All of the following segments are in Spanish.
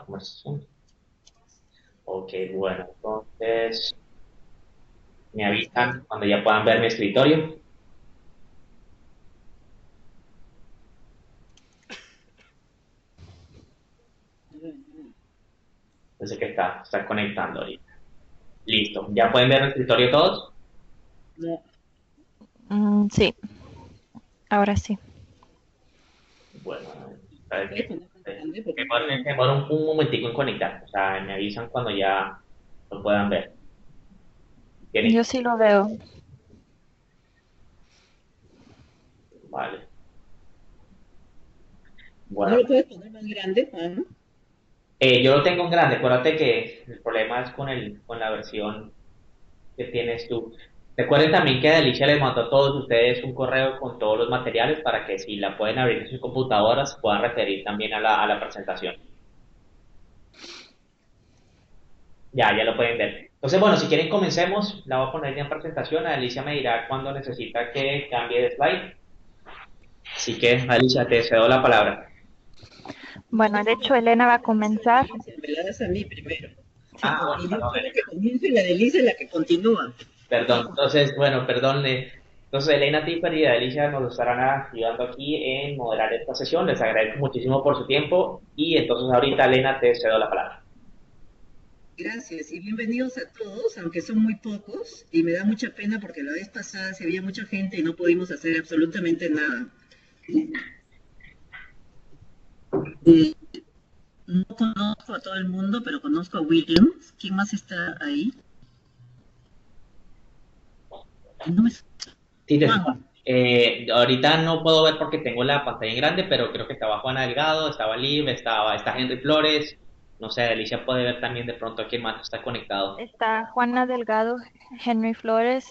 conversación. Ok, bueno, entonces me avisan cuando ya puedan ver mi escritorio. Yo sé que está conectando ahorita. Listo, ¿ya pueden ver mi escritorio todos? No, Sí, ahora sí. Bueno, sabes puedes que poner más grande porque no me veo. demora un momentico en conectar. O sea, me avisan cuando ya lo puedan ver. ¿Tienen? Yo sí lo veo. Vale. ¿No Bueno, lo puedes poner más grande, Juan? yo lo tengo en grande. Acuérdate que el problema es con la versión que tienes tú. Recuerden también que Alicia les mandó a todos ustedes un correo con todos los materiales para que si la pueden abrir en sus computadoras puedan referir también a la presentación. Ya lo pueden ver. Entonces, bueno, si quieren comencemos. La voy a poner ya en presentación. Alicia me dirá cuándo necesita que cambie de slide. Así que, Alicia, te cedo la palabra. Bueno, de hecho, Elena va a comenzar. Me la das a mí primero. Sí. Ah, bueno, Y yo perdón, soy la Elena. que comienza y la delicia es la que continúa. Perdón. Entonces, bueno, perdón. Entonces, Elena Tipper y Alicia nos estarán ayudando aquí en moderar esta sesión. Les agradezco muchísimo por su tiempo. Y entonces, ahorita, Elena, te cedo la palabra. Gracias y bienvenidos a todos, aunque son muy pocos. Y me da mucha pena porque la vez pasada se había mucha gente y no pudimos hacer absolutamente nada. Eh, no conozco a todo el mundo, pero conozco a William. ¿Quién más está ahí? No me... Sí, te escucho. Juan. Ahorita no puedo ver porque tengo la pantalla en grande, pero creo que estaba Juana Delgado, estaba Liv, está Henry Flores. No sé, Alicia puede ver también de pronto a quién más está conectado. Está Juana Delgado, Henry Flores,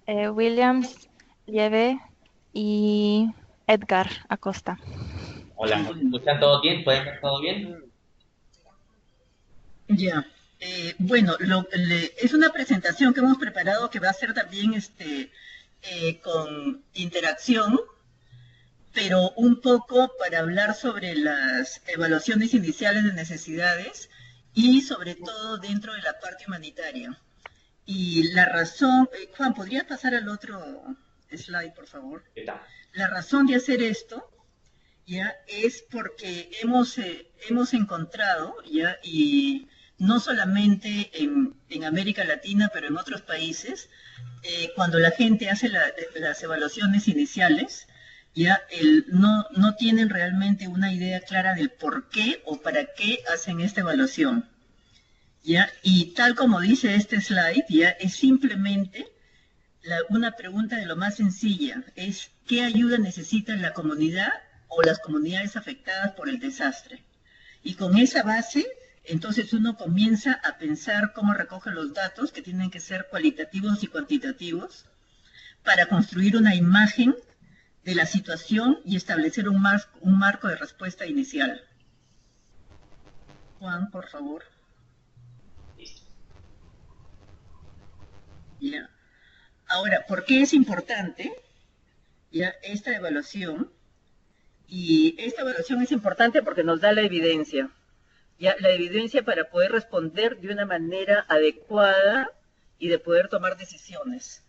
Williams, Lieve y Edgar Acosta. Hola, ¿nos escuchan todo bien? ¿Pueden ver todo bien? Ya. Bueno, es una presentación que hemos preparado que va a ser también con interacción, pero un poco para hablar sobre las evaluaciones iniciales de necesidades y sobre todo dentro de la parte humanitaria. Y la razón, Juan, ¿podrías pasar al otro slide, por favor? ¿Qué tal? La razón de hacer esto ya es porque hemos encontrado ya y no solamente en América Latina, pero en otros países, cuando la gente hace las evaluaciones iniciales, ya no tienen realmente una idea clara del por qué o para qué hacen esta evaluación. ¿Ya? Y tal como dice este slide, ya es simplemente una pregunta de lo más sencilla, es ¿qué ayuda necesita la comunidad o las comunidades afectadas por el desastre? Y con esa base, entonces uno comienza a pensar cómo recoge los datos que tienen que ser cualitativos y cuantitativos para construir una imagen de la situación y establecer un marco de respuesta inicial. Juan, por favor. Listo. Ya. Ahora, ¿por qué es importante ya esta evaluación? Y esta evaluación es importante porque nos da la evidencia, ya la evidencia para poder responder de una manera adecuada y de poder tomar decisiones.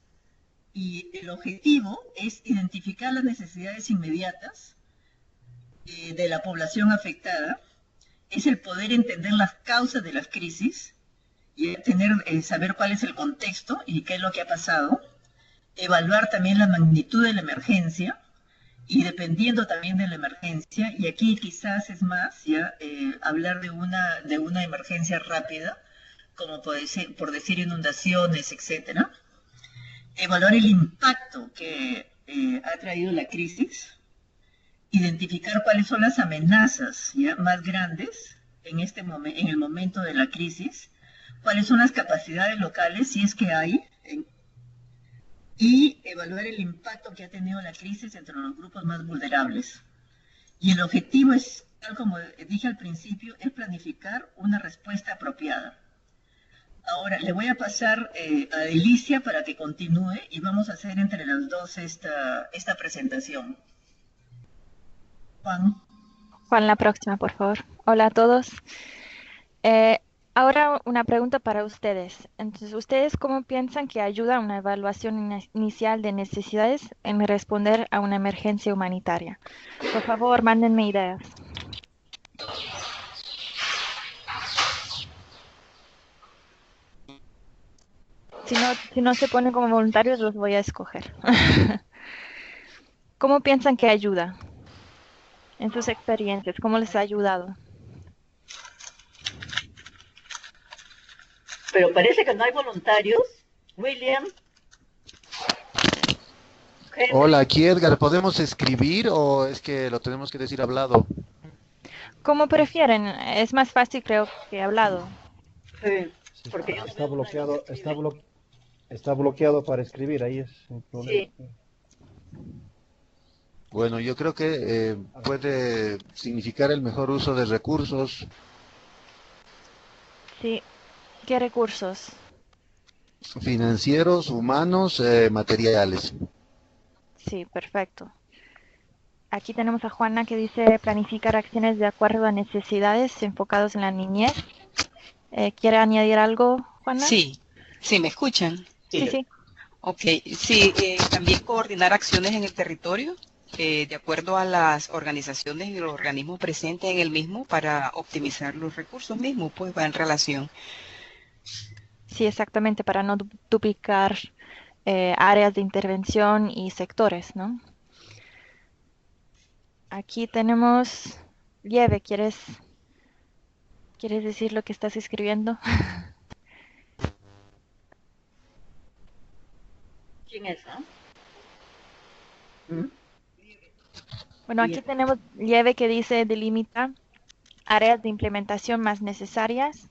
Y el objetivo es identificar las necesidades inmediatas de la población afectada, es el poder entender las causas de las crisis y saber cuál es el contexto y qué es lo que ha pasado, evaluar también la magnitud de la emergencia y dependiendo también de la emergencia, y aquí quizás es más, ya hablar de una emergencia rápida, como por decir inundaciones, etcétera, evaluar el impacto que ha traído la crisis, identificar cuáles son las amenazas ya más grandes en el momento de la crisis, cuáles son las capacidades locales, si es que hay, y evaluar el impacto que ha tenido la crisis entre los grupos más vulnerables. Y el objetivo es, tal como dije al principio, es planificar una respuesta apropiada. Ahora le voy a pasar a Delicia para que continúe y vamos a hacer entre las dos esta presentación. Juan. Juan, la próxima, por favor. Hola a todos. Eh, Ahora una pregunta para ustedes. Entonces, ¿ustedes cómo piensan que ayuda una evaluación inicial de necesidades en responder a una emergencia humanitaria? Por favor, mándenme ideas. Si no se ponen como voluntarios, los voy a escoger. ¿Cómo piensan que ayuda en sus experiencias? ¿Cómo les ha ayudado? Pero parece que no hay voluntarios. William, Hola, Henry, aquí Edgar, ¿podemos escribir o es que lo tenemos que decir hablado? ¿Cómo prefieren? Es más fácil, creo, que hablado. sí, Sí, porque yo no está veo nadie que bloqueado, escribe. está bloqueado para escribir, ahí es el problema. Sí, Bueno, yo creo que puede significar el mejor uso de recursos Sí. ¿Qué recursos? financieros, humanos, materiales. Sí, perfecto. Aquí tenemos a Juana que dice planificar acciones de acuerdo a necesidades enfocados en la niñez. ¿Quiere añadir algo, Juana? Sí, sí, me escuchan. Sí, Sí, sí. Ok, sí, también coordinar acciones en el territorio de acuerdo a las organizaciones y los organismos presentes en el mismo para optimizar los recursos mismos, pues va en relación. Sí, exactamente, para no duplicar áreas de intervención y sectores, ¿no? Aquí tenemos Lieve, ¿quieres decir lo que estás escribiendo? ¿quién es? ¿Mm? Bueno, aquí tenemos Lieve que dice delimita áreas de implementación más necesarias.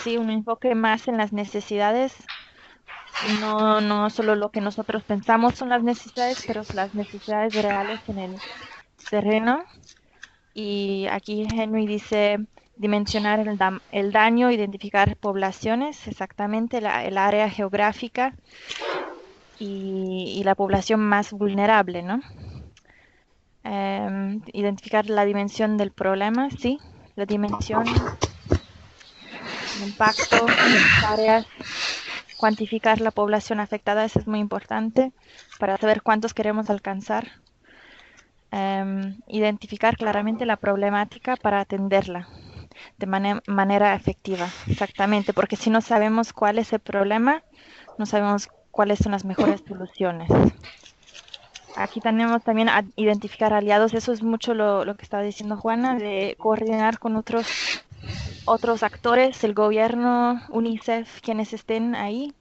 Sí, un enfoque más en las necesidades. No solo lo que nosotros pensamos son las necesidades, pero las necesidades reales en el terreno. Y aquí Henry dice dimensionar el daño, identificar poblaciones, exactamente el área geográfica y la población más vulnerable, ¿no? Identificar la dimensión del problema, sí, la dimensión, el impacto en las áreas, cuantificar la población afectada, eso es muy importante para saber cuántos queremos alcanzar. Identificar claramente la problemática para atenderla de manera efectiva, exactamente, porque si no sabemos cuál es el problema, no sabemos cuáles son las mejores soluciones. Aquí tenemos también identificar aliados, eso es mucho lo que estaba diciendo Juana, de coordinar con otros actores, el gobierno, UNICEF, quienes estén ahí.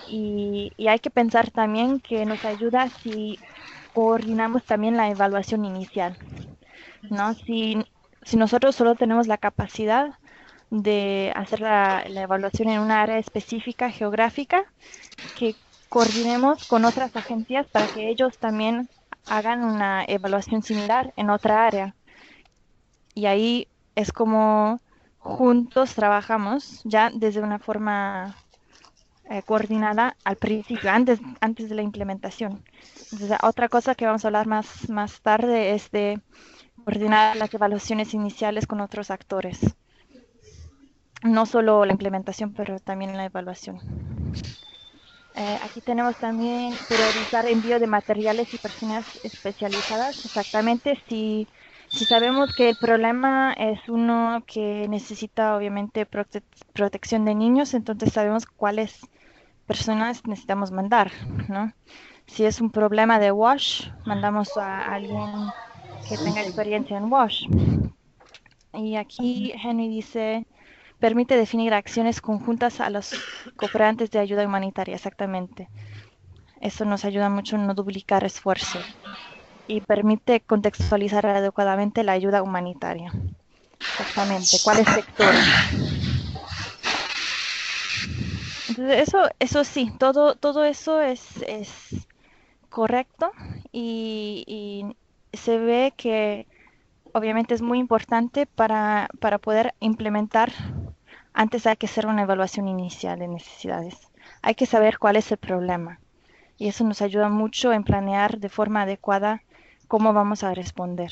Y hay que pensar también que nos ayuda si coordinamos también la evaluación inicial, ¿no? Si nosotros solo tenemos la capacidad de hacer la evaluación en una área específica geográfica, que coordinemos con otras agencias para que ellos también hagan una evaluación similar en otra área. Y ahí es como juntos trabajamos ya desde una forma coordinada al principio, antes de la implementación. Entonces, otra cosa que vamos a hablar más tarde es de coordinar las evaluaciones iniciales con otros actores. No solo la implementación, pero también la evaluación. Aquí tenemos también priorizar envío de materiales y personas especializadas. Exactamente, si sabemos que el problema es uno que necesita obviamente protección de niños, entonces sabemos cuáles personas necesitamos mandar, ¿no? Si es un problema de WASH, mandamos a alguien que tenga experiencia en WASH. Y aquí Henry dice, permite definir acciones conjuntas a los cooperantes de ayuda humanitaria, exactamente. Eso nos ayuda mucho a no duplicar esfuerzos y permite contextualizar adecuadamente la ayuda humanitaria. Exactamente, ¿cuáles sectores? Entonces, eso sí, todo eso es correcto y se ve que obviamente es muy importante para poder implementar. Antes hay que hacer una evaluación inicial de necesidades. Hay que saber cuál es el problema y eso nos ayuda mucho en planear de forma adecuada cómo vamos a responder.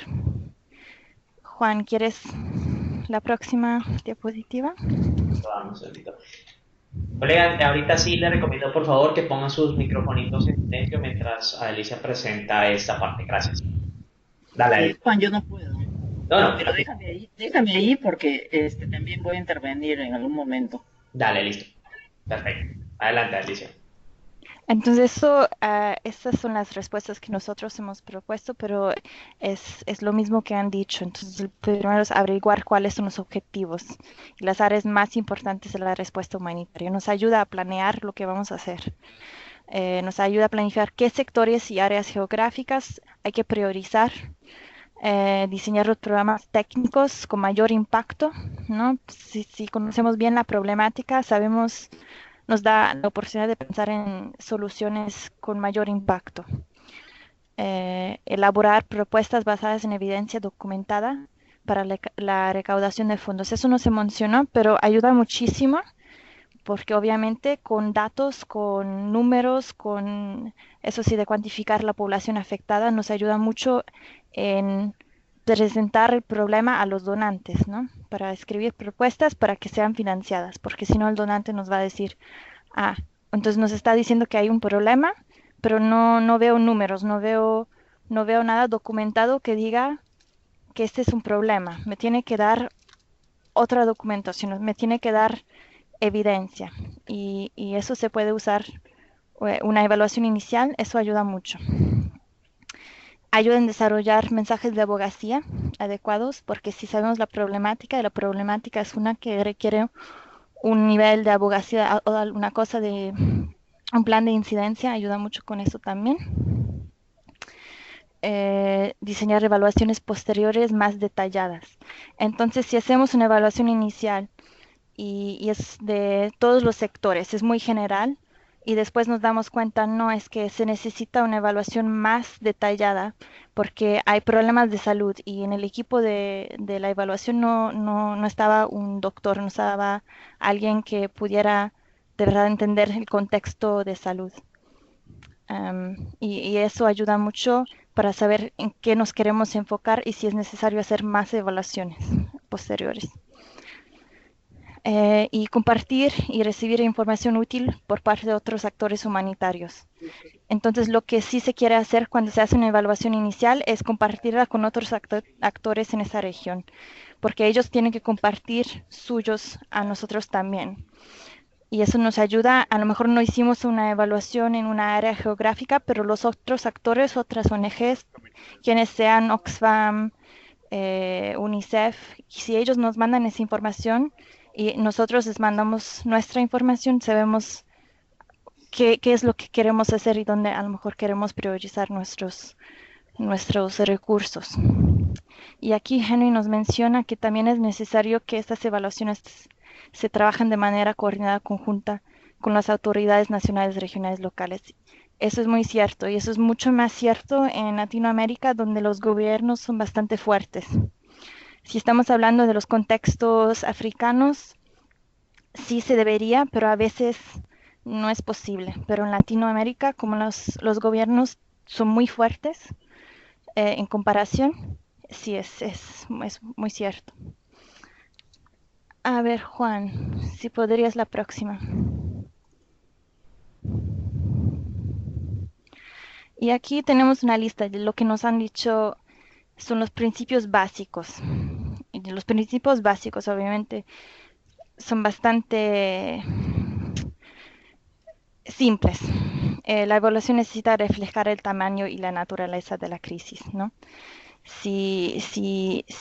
Juan, ¿quieres la próxima diapositiva. Vamos, ahorita. Colegas, ahorita sí les recomiendo por favor que pongan sus microfonitos en silencio mientras Alicia presenta esta parte. Gracias. Dale, Alicia. Juan, yo no puedo. No, no, Pero déjame ahí porque también voy a intervenir en algún momento. dale, listo. Perfecto. Adelante, Alicia. Entonces, estas son las respuestas que nosotros hemos propuesto, pero es lo mismo que han dicho. Entonces, el primero es averiguar cuáles son los objetivos y las áreas más importantes de la respuesta humanitaria. Nos ayuda a planear lo que vamos a hacer. Nos ayuda a planificar qué sectores y áreas geográficas hay que priorizar, diseñar los programas técnicos con mayor impacto, ¿no? Si conocemos bien la problemática, nos da la oportunidad de pensar en soluciones con mayor impacto. Elaborar propuestas basadas en evidencia documentada para la recaudación de fondos. Eso no se mencionó, pero ayuda muchísimo porque obviamente con datos, con números, con eso sí de cuantificar la población afectada, nos ayuda mucho en presentar el problema a los donantes, ¿no? Para escribir propuestas para que sean financiadas, porque si no el donante nos va a decir, entonces nos está diciendo que hay un problema, pero no veo números, no veo nada documentado que diga que este es un problema. Me tiene que dar otra documentación, me tiene que dar evidencia y eso se puede usar, una evaluación inicial, eso ayuda mucho. Ayuda en desarrollar mensajes de abogacía adecuados, porque si sabemos la problemática es una que requiere un nivel de abogacía o alguna cosa de un plan de incidencia, ayuda mucho con eso también. Diseñar evaluaciones posteriores más detalladas. Entonces, si hacemos una evaluación inicial y es de todos los sectores, es muy general, y después nos damos cuenta, no, es que se necesita una evaluación más detallada porque hay problemas de salud y en el equipo de la evaluación no estaba un doctor, no estaba alguien que pudiera de verdad entender el contexto de salud. Y eso ayuda mucho para saber en qué nos queremos enfocar y si es necesario hacer más evaluaciones posteriores. Y compartir y recibir información útil por parte de otros actores humanitarios. Entonces, lo que sí se quiere hacer cuando se hace una evaluación inicial es compartirla con otros actores en esa región, porque ellos tienen que compartir suyos a nosotros también. Y eso nos ayuda, a lo mejor no hicimos una evaluación en una área geográfica, pero los otros actores, otras ONGs, quienes sean Oxfam, UNICEF, si ellos nos mandan esa información, y nosotros les mandamos nuestra información, sabemos qué es lo que queremos hacer y dónde a lo mejor queremos priorizar nuestros recursos. Y aquí Henry nos menciona que también es necesario que estas evaluaciones se trabajen de manera coordinada conjunta con las autoridades nacionales, regionales, locales. Eso es muy cierto y eso es mucho más cierto en Latinoamérica, donde los gobiernos son bastante fuertes. Si estamos hablando de los contextos africanos, sí se debería, pero a veces no es posible. Pero en Latinoamérica, como los gobiernos son muy fuertes en comparación, sí es muy cierto. A ver, Juan, si podrías la próxima. Y aquí tenemos una lista de lo que nos han dicho son los principios básicos. Y los principios básicos, obviamente, son bastante simples. La evaluación necesita reflejar el tamaño y la naturaleza de la crisis, ¿no? Si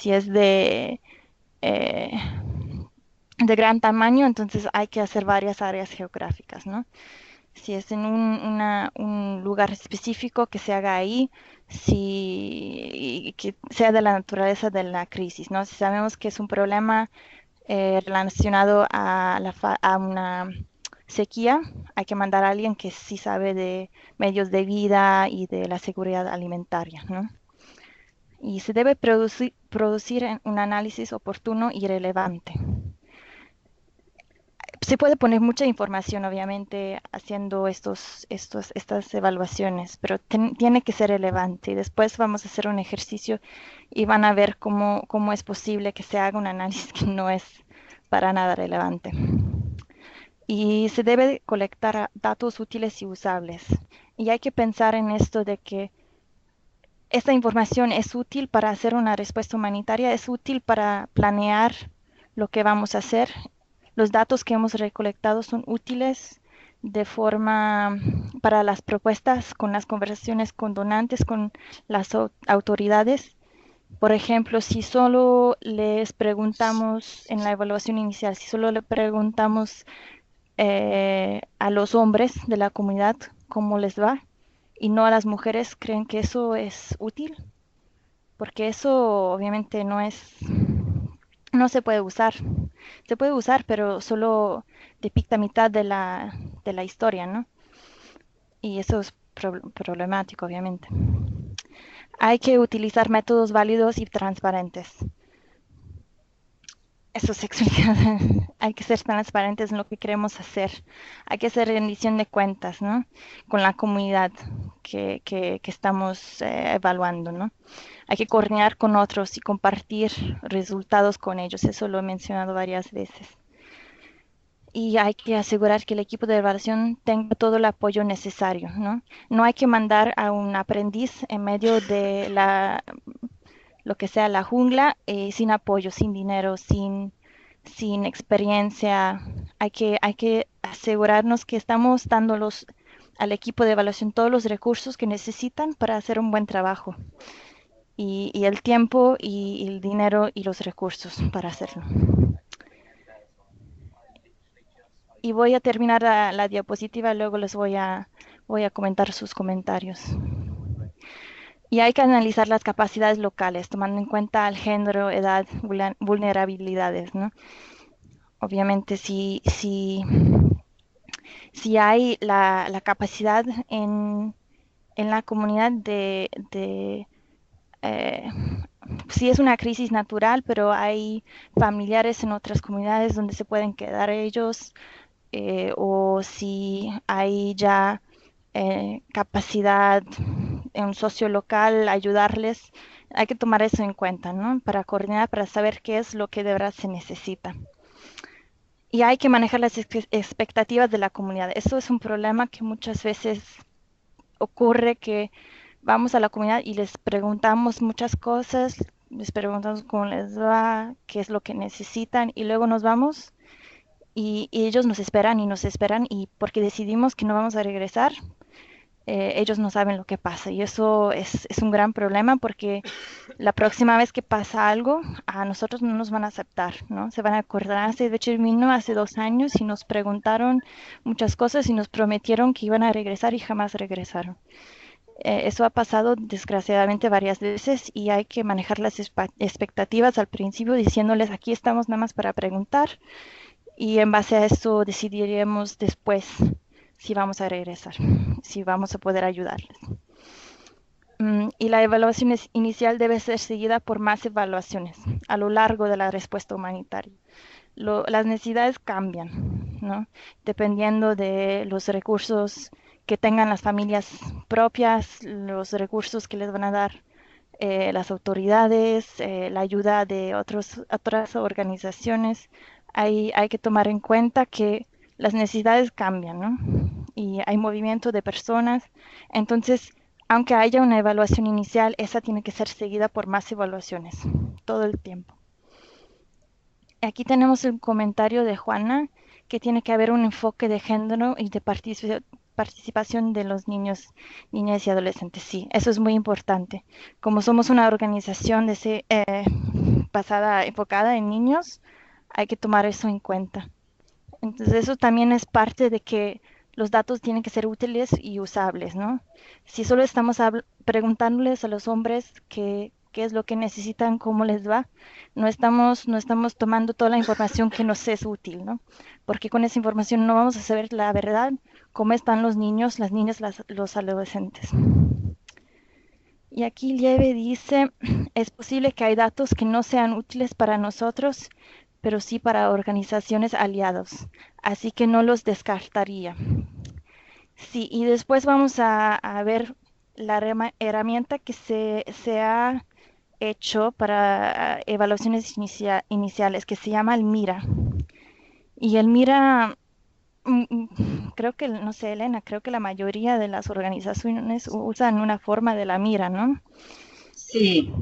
es de gran tamaño, entonces hay que hacer varias áreas geográficas, ¿no? Si es en un lugar específico, que se haga ahí, que sea de la naturaleza de la crisis, ¿no? Si sabemos que es un problema relacionado a una sequía, hay que mandar a alguien que sí sabe de medios de vida y de la seguridad alimentaria, ¿no? Y se debe producir un análisis oportuno y relevante. se puede poner mucha información, obviamente, haciendo estas evaluaciones, pero tiene que ser relevante. Después vamos a hacer un ejercicio y van a ver cómo es posible que se haga un análisis que no es para nada relevante. Y se debe colectar datos útiles y usables. Y hay que pensar en esto de que esta información es útil para hacer una respuesta humanitaria, es útil para planear lo que vamos a hacer. Los datos que hemos recolectado son útiles de forma para las propuestas, con las conversaciones con donantes, con las autoridades. Por ejemplo, si solo les preguntamos en la evaluación inicial, si solo le preguntamos a los hombres de la comunidad cómo les va y no a las mujeres, ¿creen que eso es útil? Porque eso obviamente no se puede usar. Se puede usar, pero solo depicta mitad de la historia, ¿no? Y eso es problemático, obviamente. Hay que utilizar métodos válidos y transparentes. Eso se explica. Hay que ser transparentes en lo que queremos hacer. Hay que hacer rendición de cuentas, ¿no? Con la comunidad que estamos evaluando, ¿no? Hay que coordinar con otros y compartir resultados con ellos. Eso lo he mencionado varias veces. Y hay que asegurar que el equipo de evaluación tenga todo el apoyo necesario, ¿no? No hay que mandar a un aprendiz en medio de lo que sea la jungla, sin apoyo, sin dinero, sin experiencia. Hay que asegurarnos que estamos dándolos al equipo de evaluación todos los recursos que necesitan para hacer un buen trabajo. Y el tiempo y el dinero y los recursos para hacerlo. Y voy a terminar la diapositiva, luego les voy a comentar sus comentarios. Y hay que analizar las capacidades locales, tomando en cuenta el género, edad, vulnerabilidades, ¿no? Obviamente, si hay la capacidad en la comunidad si es una crisis natural, pero hay familiares en otras comunidades donde se pueden quedar ellos, o si hay ya capacidad en un socio local, ayudarles, hay que tomar eso en cuenta, ¿no? Para coordinar, para saber qué es lo que de verdad se necesita. Y hay que manejar las expectativas de la comunidad. Eso es un problema que muchas veces ocurre, que vamos a la comunidad y les preguntamos muchas cosas, les preguntamos cómo les va, qué es lo que necesitan, y luego nos vamos y ellos nos esperan y porque decidimos que no vamos a regresar, ellos no saben lo que pasa, y eso es un gran problema, porque la próxima vez que pasa algo, a nosotros no nos van a aceptar, ¿no? Se van a acordar, de hecho vino hace 2 años y nos preguntaron muchas cosas y nos prometieron que iban a regresar y jamás regresaron. Eso ha pasado desgraciadamente varias veces y hay que manejar las expectativas al principio, diciéndoles aquí estamos nada más para preguntar, y en base a eso decidiremos después si vamos a regresar, si vamos a poder ayudarles. Y la evaluación inicial debe ser seguida por más evaluaciones a lo largo de la respuesta humanitaria. Las necesidades cambian, ¿no? Dependiendo de los recursos que tengan las familias propias, los recursos que les van a dar las autoridades, la ayuda de otras organizaciones. Hay que tomar en cuenta que las necesidades cambian, ¿no? Y hay movimiento de personas. Entonces, aunque haya una evaluación inicial, esa tiene que ser seguida por más evaluaciones todo el tiempo. Aquí tenemos el comentario de Juana, que tiene que haber un enfoque de género y de participación de los niños, niñas y adolescentes. Sí, eso es muy importante. Como somos una organización enfocada en niños, hay que tomar eso en cuenta. Entonces eso también es parte de que los datos tienen que ser útiles y usables, ¿no? Si solo estamos preguntándoles a los hombres qué es lo que necesitan, cómo les va, no estamos tomando toda la información que nos es útil, ¿no? Porque con esa información no vamos a saber la verdad, cómo están los niños, las niñas, los adolescentes. Y aquí Lieve dice, es posible que hay datos que no sean útiles para nosotros, pero sí para organizaciones aliados, así que no los descartaría. Sí, y después vamos a ver la herramienta que se ha hecho para evaluaciones iniciales, que se llama el MIRA. Y el MIRA, creo que, no sé, Elena, creo que la mayoría de las organizaciones usan una forma de la MIRA, ¿no? Sí,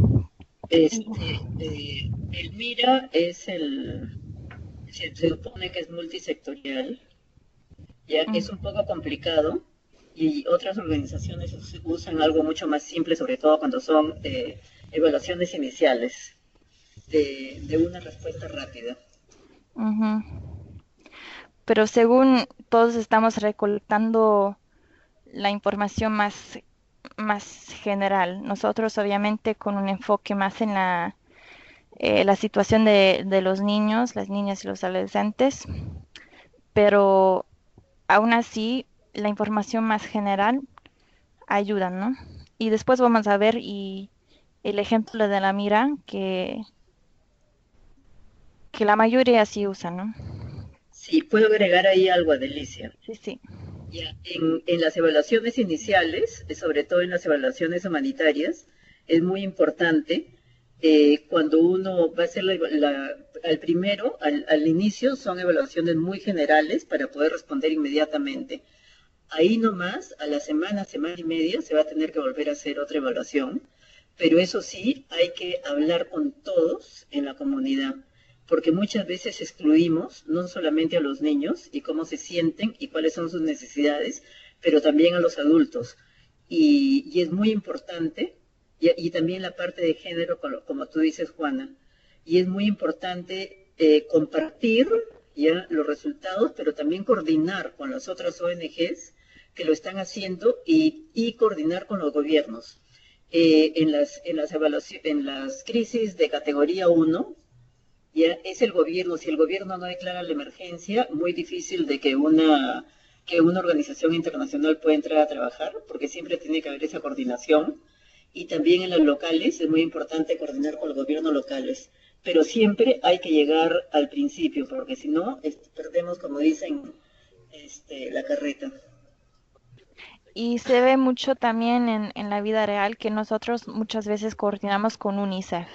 Y- el MIRA se supone que es multisectorial, ya que es un mm, poco complicado y otras organizaciones usan algo mucho más simple, sobre todo cuando son evaluaciones iniciales de una respuesta rápida. ujú. Pero según todos estamos recolectando la información más general. Nosotros obviamente con un enfoque más en la situación de los niños, las niñas y los adolescentes, pero aún así la información más general ayuda, ¿no? Y después vamos a ver y el ejemplo de la mira que la mayoría sí usa, ¿no? Sí, puedo agregar ahí algo a Delicia. Sí, sí. Ya, en las evaluaciones iniciales, sobre todo en las evaluaciones humanitarias, es muy importante cuando uno va a hacer al primero, al inicio, son evaluaciones muy generales para poder responder inmediatamente. Ahí nomás, a la semana, semana y media, se va a tener que volver a hacer otra evaluación, pero eso sí, hay que hablar con todos en la comunidad, porque muchas veces excluimos no solamente a los niños y cómo se sienten y cuáles son sus necesidades, pero también a los adultos. Y es muy importante, y también la parte de género, como tú dices, Juana, y es muy importante compartir ya los resultados, pero también coordinar con las otras ONGs que lo están haciendo y coordinar con los gobiernos. En las crisis de categoría 1, ya es el gobierno, si el gobierno no declara la emergencia, muy difícil de que una organización internacional pueda entrar a trabajar, porque siempre tiene que haber esa coordinación. Y también en las locales es muy importante coordinar con los gobiernos locales. Pero siempre hay que llegar al principio, porque si no, perdemos, como dicen, la carreta. Y se ve mucho también en la vida real que nosotros muchas veces coordinamos con UNICEF,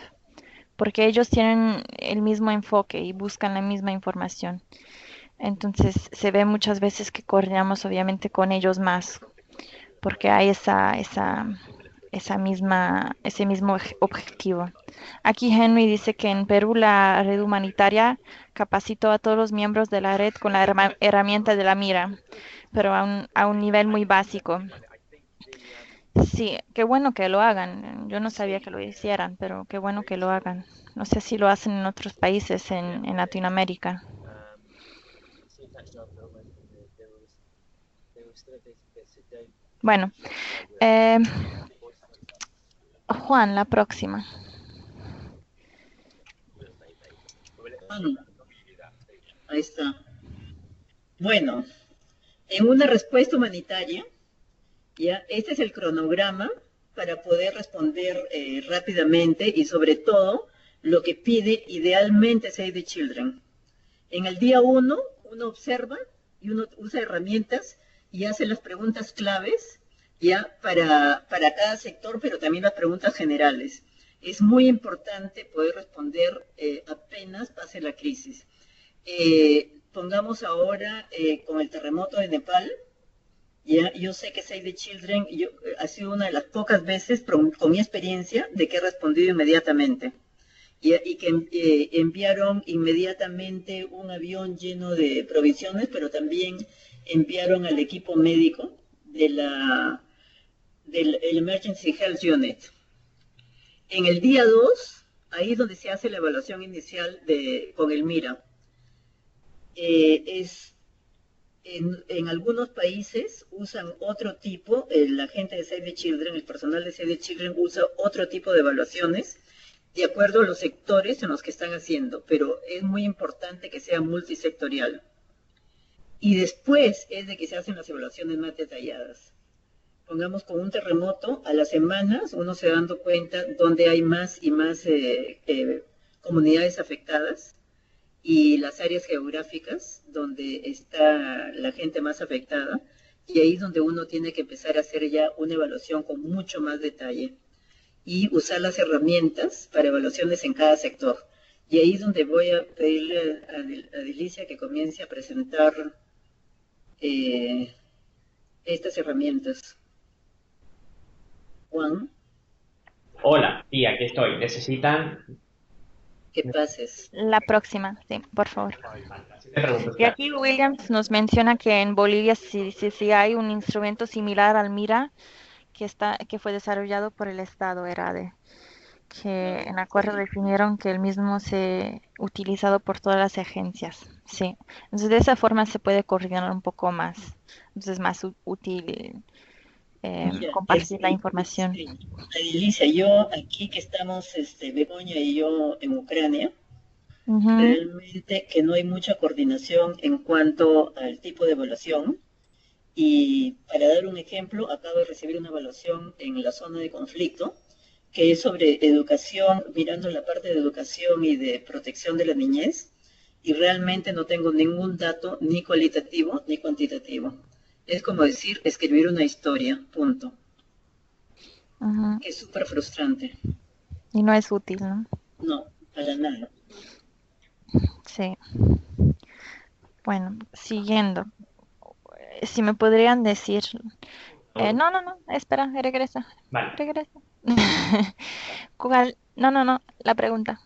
porque ellos tienen el mismo enfoque y buscan la misma información. Entonces se ve muchas veces que coordinamos obviamente con ellos más, porque hay ese mismo objetivo. Aquí Henry dice que en Perú la red humanitaria capacitó a todos los miembros de la red con la herramienta de la mira, pero a un nivel muy básico. Sí, qué bueno que lo hagan. Yo no sabía que Sí. lo hicieran, pero qué bueno que lo hagan. No sé si lo hacen en otros países en Latinoamérica. Bueno, eh, Juan, la próxima. Ahí está. Bueno, en una respuesta humanitaria, ya, este es el cronograma para poder responder rápidamente y sobre todo lo que pide idealmente Save the Children. En el día uno observa y uno usa herramientas y hace las preguntas claves ya para cada sector, pero también las preguntas generales. Es muy importante poder responder apenas pase la crisis. Pongamos ahora con el terremoto de Nepal. Ya, yo sé que Save the Children ha sido una de las pocas veces, con mi experiencia, de que he respondido inmediatamente y que enviaron inmediatamente un avión lleno de provisiones, pero también enviaron al equipo médico del Emergency Health Unit. En el día 2, ahí es donde se hace la evaluación inicial con el MIRA. En algunos países usan otro tipo, la gente de Save the Children, el personal de Save the Children usa otro tipo de evaluaciones de acuerdo a los sectores en los que están haciendo, pero es muy importante que sea multisectorial. Y después es de que se hacen las evaluaciones más detalladas. Pongamos con un terremoto, a las semanas uno se va dando cuenta dónde hay más y más comunidades afectadas y las áreas geográficas donde está la gente más afectada, y ahí es donde uno tiene que empezar a hacer ya una evaluación con mucho más detalle y usar las herramientas para evaluaciones en cada sector. Y ahí es donde voy a pedirle a Delicia que comience a presentar eh, estas herramientas. Juan, Hola, sí, aquí estoy. ¿Necesitan que pases. La próxima, sí, por favor. siete preguntas? Y aquí Williams nos menciona que en Bolivia sí hay un instrumento similar al MIRA que fue desarrollado por el Estado ERADE, que en acuerdo definieron que el mismo se utilizado por todas las agencias. Sí. Entonces de esa forma se puede coordinar un poco más. Entonces es más útil Mira, compartir la información. Delicia, yo aquí que estamos, Begoña y yo en Ucrania, Ujú. realmente que no hay mucha coordinación en cuanto al tipo de evaluación. Y para dar un ejemplo, acabo de recibir una evaluación en la zona de conflicto, que es sobre educación, mirando la parte de educación y de protección de la niñez, y realmente no tengo ningún dato ni cualitativo ni cuantitativo. Es como decir, escribir una historia, punto. Ujú. Es súper frustrante. Y no es útil, ¿no? No, para nada. Sí. Bueno, siguiendo. Si me podrían decir... no, espera, regresa. Vale, Regresa. ¿Cuál? No, la pregunta.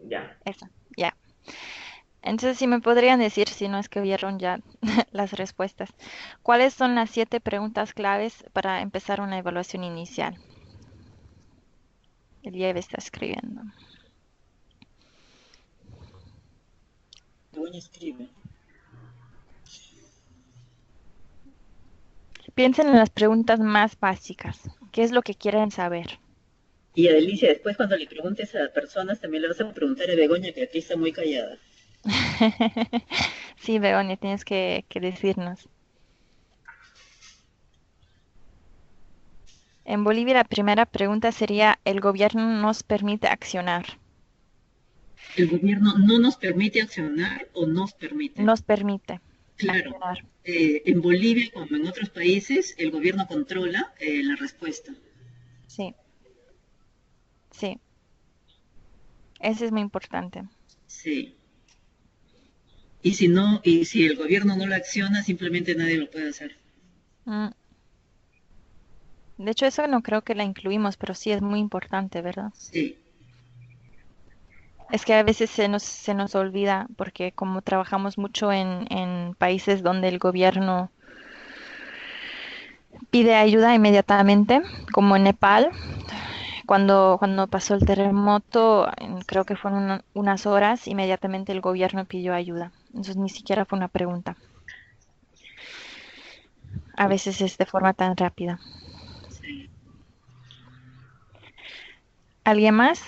ya. Esa, ya. Entonces, si me podrían decir, si no es que vieron ya las respuestas, ¿cuáles son las 7 preguntas claves para empezar una evaluación inicial? El IEB está escribiendo. Begoña escribe. Piensen en las preguntas más básicas. ¿Qué es lo que quieren saber? Y a Delicia, después cuando le preguntes a personas, también le vas a preguntar a Begoña, que aquí está muy callada. Sí, Begoña, tienes que decirnos. En Bolivia la primera pregunta sería, ¿el gobierno nos permite accionar? El gobierno no nos permite accionar o nos permite. Nos permite Claro, accionar. en Bolivia como en otros países, el gobierno controla la respuesta. Sí, sí, eso es muy importante. Sí. Y si no, y si el gobierno no lo acciona, simplemente nadie lo puede hacer. Mm, De hecho, eso no creo que la incluimos, pero sí es muy importante, ¿verdad? Sí, Es que a veces se nos olvida porque como trabajamos mucho en países donde el gobierno pide ayuda inmediatamente, como en Nepal, cuando pasó el terremoto, creo que fueron unas horas, inmediatamente el gobierno pidió ayuda. Entonces ni siquiera fue una pregunta. A veces es de forma tan rápida. sí. ¿Alguien más?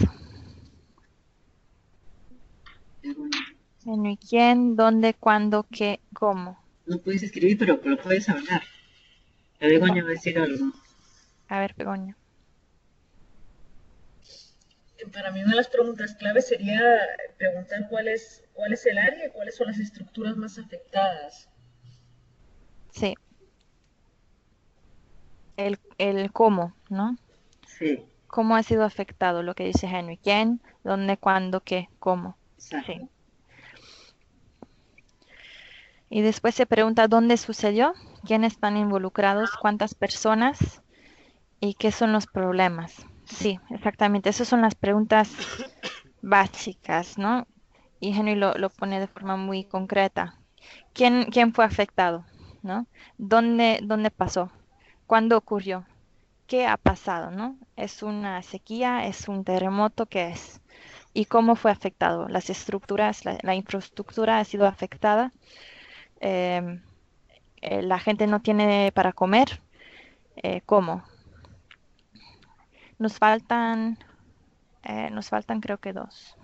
Begoña, Bueno, ¿y quién? ¿Dónde? ¿Cuándo? ¿Qué? ¿Cómo? no puedes escribir, pero lo puedes hablar. La Begoña va a decir algo. A ver, Begoña. Para mí una de las preguntas clave sería preguntar cuál es el área y cuáles son las estructuras más afectadas. Sí, el cómo, ¿no? Sí, ¿Cómo ha sido afectado? Lo que dice Henry. ¿Quién? ¿Dónde? ¿Cuándo? ¿Qué? ¿Cómo? Sí. exacto. Y después se pregunta dónde sucedió, quiénes están involucrados, cuántas personas y qué son los problemas. Sí, exactamente. Esas son las preguntas básicas, ¿no? Y Henry lo pone de forma muy concreta. ¿Quién fue afectado? ¿No? ¿Dónde pasó? ¿Cuándo ocurrió? ¿Qué ha pasado? ¿No? ¿Es una sequía? ¿Es un terremoto? ¿Qué es? ¿Y cómo fue afectado? Las estructuras, la infraestructura ha sido afectada. Em, la gente no tiene para comer. ¿Cómo? Nos faltan, nos faltan creo que 2.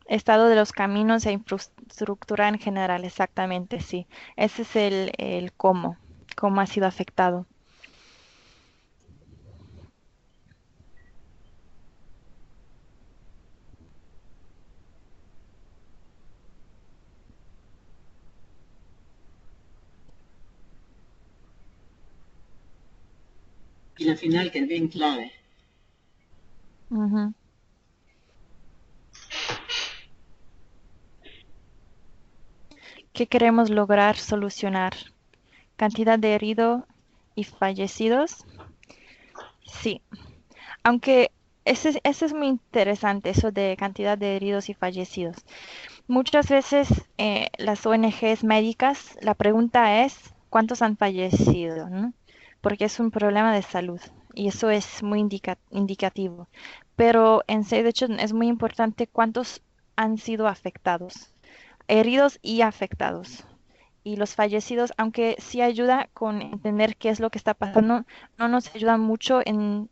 Estado de los caminos e infraestructura en general, exactamente, sí. Ese es el cómo ha sido afectado. Y la final, que es bien clave. Ujú. ¿Qué queremos lograr solucionar? ¿Cantidad de heridos y fallecidos? Sí, aunque ese es muy interesante, eso de cantidad de heridos y fallecidos. Muchas veces las ONGs médicas, la pregunta es, ¿cuántos han fallecido? ¿No? Porque es un problema de salud y eso es muy indicativo. Pero en Save the Children es muy importante cuántos han sido afectados, heridos y afectados. Y los fallecidos, aunque sí ayuda con entender qué es lo que está pasando, no nos ayuda mucho en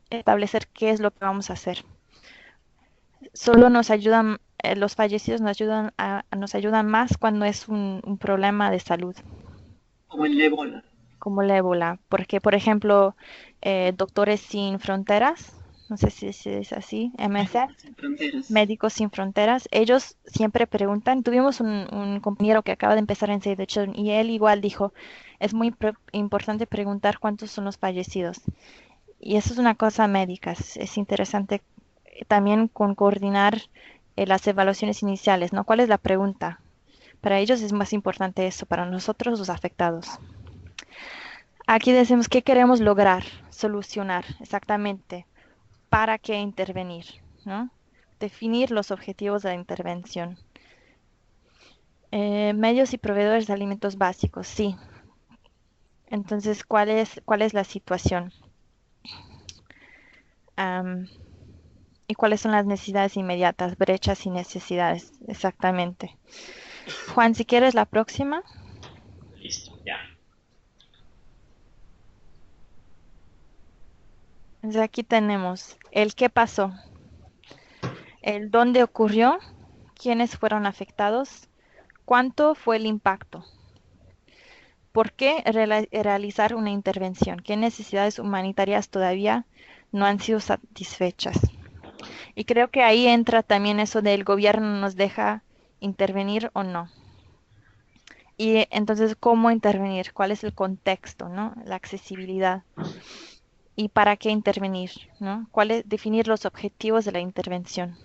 establecer qué es lo que vamos a hacer. Solo nos ayudan, los fallecidos nos ayudan más cuando es un problema de salud, Como el ébola. como el ébola. Porque, por ejemplo, Doctores Sin Fronteras, no sé si es así, MSF, Sin fronteras. Médicos Sin Fronteras, ellos siempre preguntan. Tuvimos un compañero que acaba de empezar en Save the Children y él igual dijo, es muy importante preguntar cuántos son los fallecidos. Y eso es una cosa médica, es interesante también con coordinar las evaluaciones iniciales, ¿no? ¿Cuál es la pregunta? Para ellos es más importante eso, para nosotros los afectados. Aquí decimos qué queremos lograr, solucionar exactamente, para qué intervenir, ¿no? Definir los objetivos de la intervención. Medios y proveedores de alimentos básicos, sí. Entonces, ¿cuál es la situación? Um, ¿Y cuáles son las necesidades inmediatas, brechas y necesidades? Exactamente. Juan, si quieres la próxima. Listo, ya. Entonces aquí tenemos el qué pasó, el dónde ocurrió, quiénes fueron afectados, cuánto fue el impacto, por qué realizar una intervención, qué necesidades humanitarias todavía no han sido satisfechas. Y creo que ahí entra también eso del gobierno nos deja intervenir o no. Y entonces, ¿cómo intervenir? ¿Cuál es el contexto, ¿no? La accesibilidad. ¿Y para qué intervenir, ¿no? Definir los objetivos de la intervención?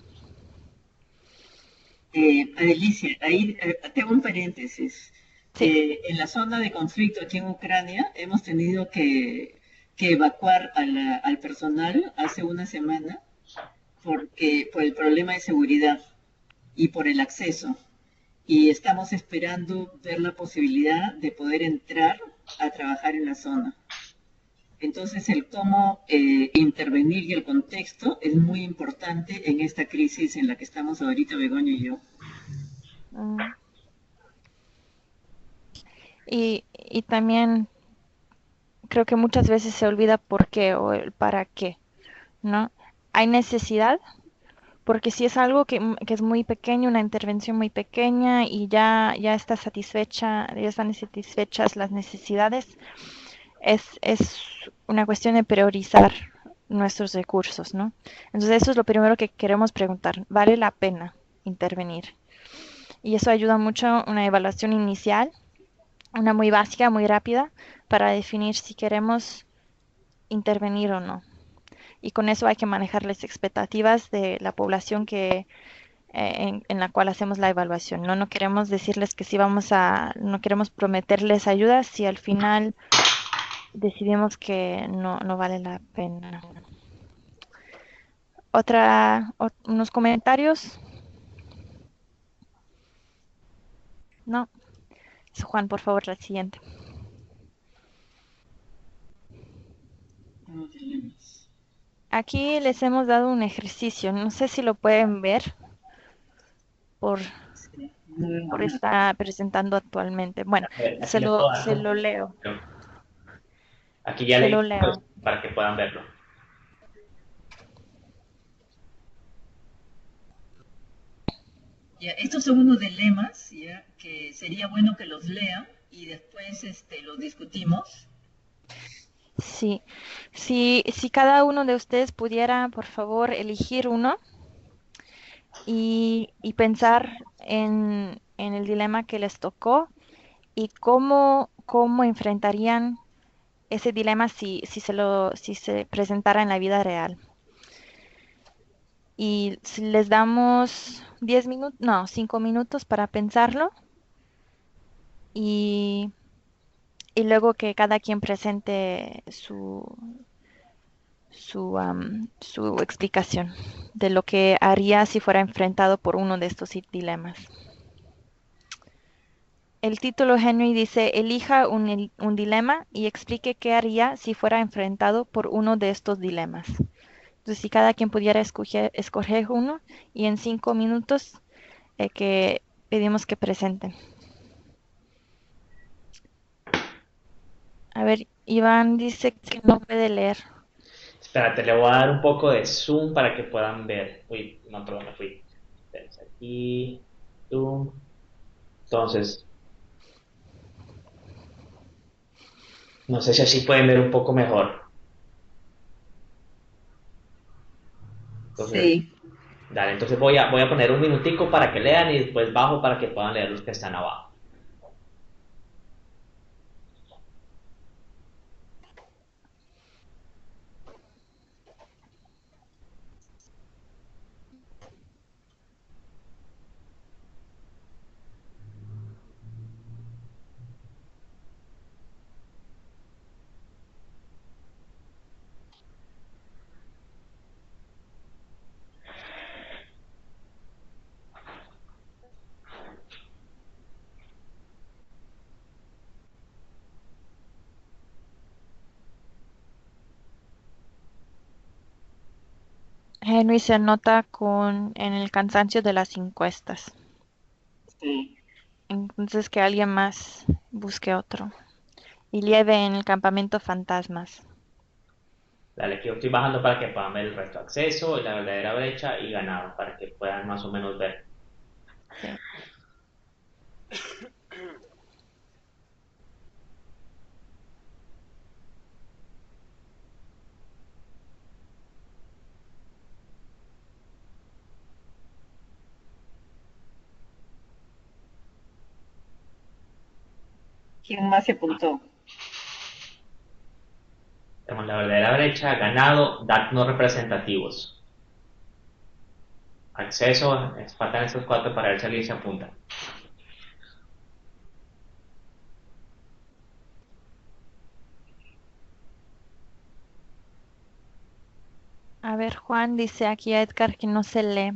Adelicia, ahí tengo un paréntesis. Sí. En la zona de conflicto aquí en Ucrania hemos tenido que evacuar al personal hace una semana por el problema de seguridad y por el acceso. Y estamos esperando ver la posibilidad de poder entrar a trabajar en la zona. Entonces, el cómo intervenir y el contexto es muy importante en esta crisis en la que estamos ahorita, Begoña y yo. Mm. Y también creo que muchas veces se olvida por qué o el para qué, ¿no? Hay necesidad, porque si es algo que es muy pequeño, una intervención muy pequeña y ya está satisfecha, ya están satisfechas las necesidades, es una cuestión de priorizar nuestros recursos, ¿no? Entonces eso es lo primero que queremos preguntar. ¿Vale la pena intervenir? Y eso ayuda mucho a una evaluación inicial, una muy básica, muy rápida, para definir si queremos intervenir o no. Y con eso hay que manejar las expectativas de la población en la cual hacemos la evaluación. No queremos decirles que sí no queremos prometerles ayuda si al final decidimos que no vale la pena. Unos comentarios. No. Juan, por favor, la siguiente. Aquí les hemos dado un ejercicio. No sé si lo pueden ver por, Sí, por estar presentando actualmente. Bueno, A ver, aquí se les lo, puedo dar se lo como- leo. Aquí ya Se leí lo pues, leo. para que puedan verlo. Ya, estos son unos dilemas, ya, que sería bueno que los lean y después los discutimos. Sí, si cada uno de ustedes pudiera, por favor, elegir uno y pensar en el dilema que les tocó y cómo enfrentarían ese dilema si se presentara en la vida real. Y si les damos 10 minutos, no, 5 minutos para pensarlo y, y luego que cada quien presente su explicación de lo que haría si fuera enfrentado por uno de estos dilemas. El título Henry dice, elija un dilema y explique qué haría si fuera enfrentado por uno de estos dilemas. Entonces, si cada quien pudiera escoger uno y en 5 minutos que pedimos que presenten. A ver, Iván dice que no puede leer. Espérate, le voy a dar un poco de zoom para que puedan ver. Uy, no, perdón, me fui. Espérense, aquí, zoom. Entonces, no sé si así pueden ver un poco mejor. Entonces, Sí. dale, entonces voy a poner un minutico para que lean y después bajo para que puedan leer los que están abajo. Henry se nota en el cansancio de las encuestas. Sí. Entonces que alguien más busque otro. Y Lieve en el campamento fantasmas. Dale, que yo estoy bajando para que puedan ver el resto. Acceso, la verdadera brecha y ganado para que puedan más o menos ver. Sí. ¿Quién más se apuntó? Tenemos la verdadera brecha, ganado, datos no representativos. Acceso, faltan estos cuatro para ver si alguien se apunta. A ver, Juan dice aquí a Edgar que no se lee.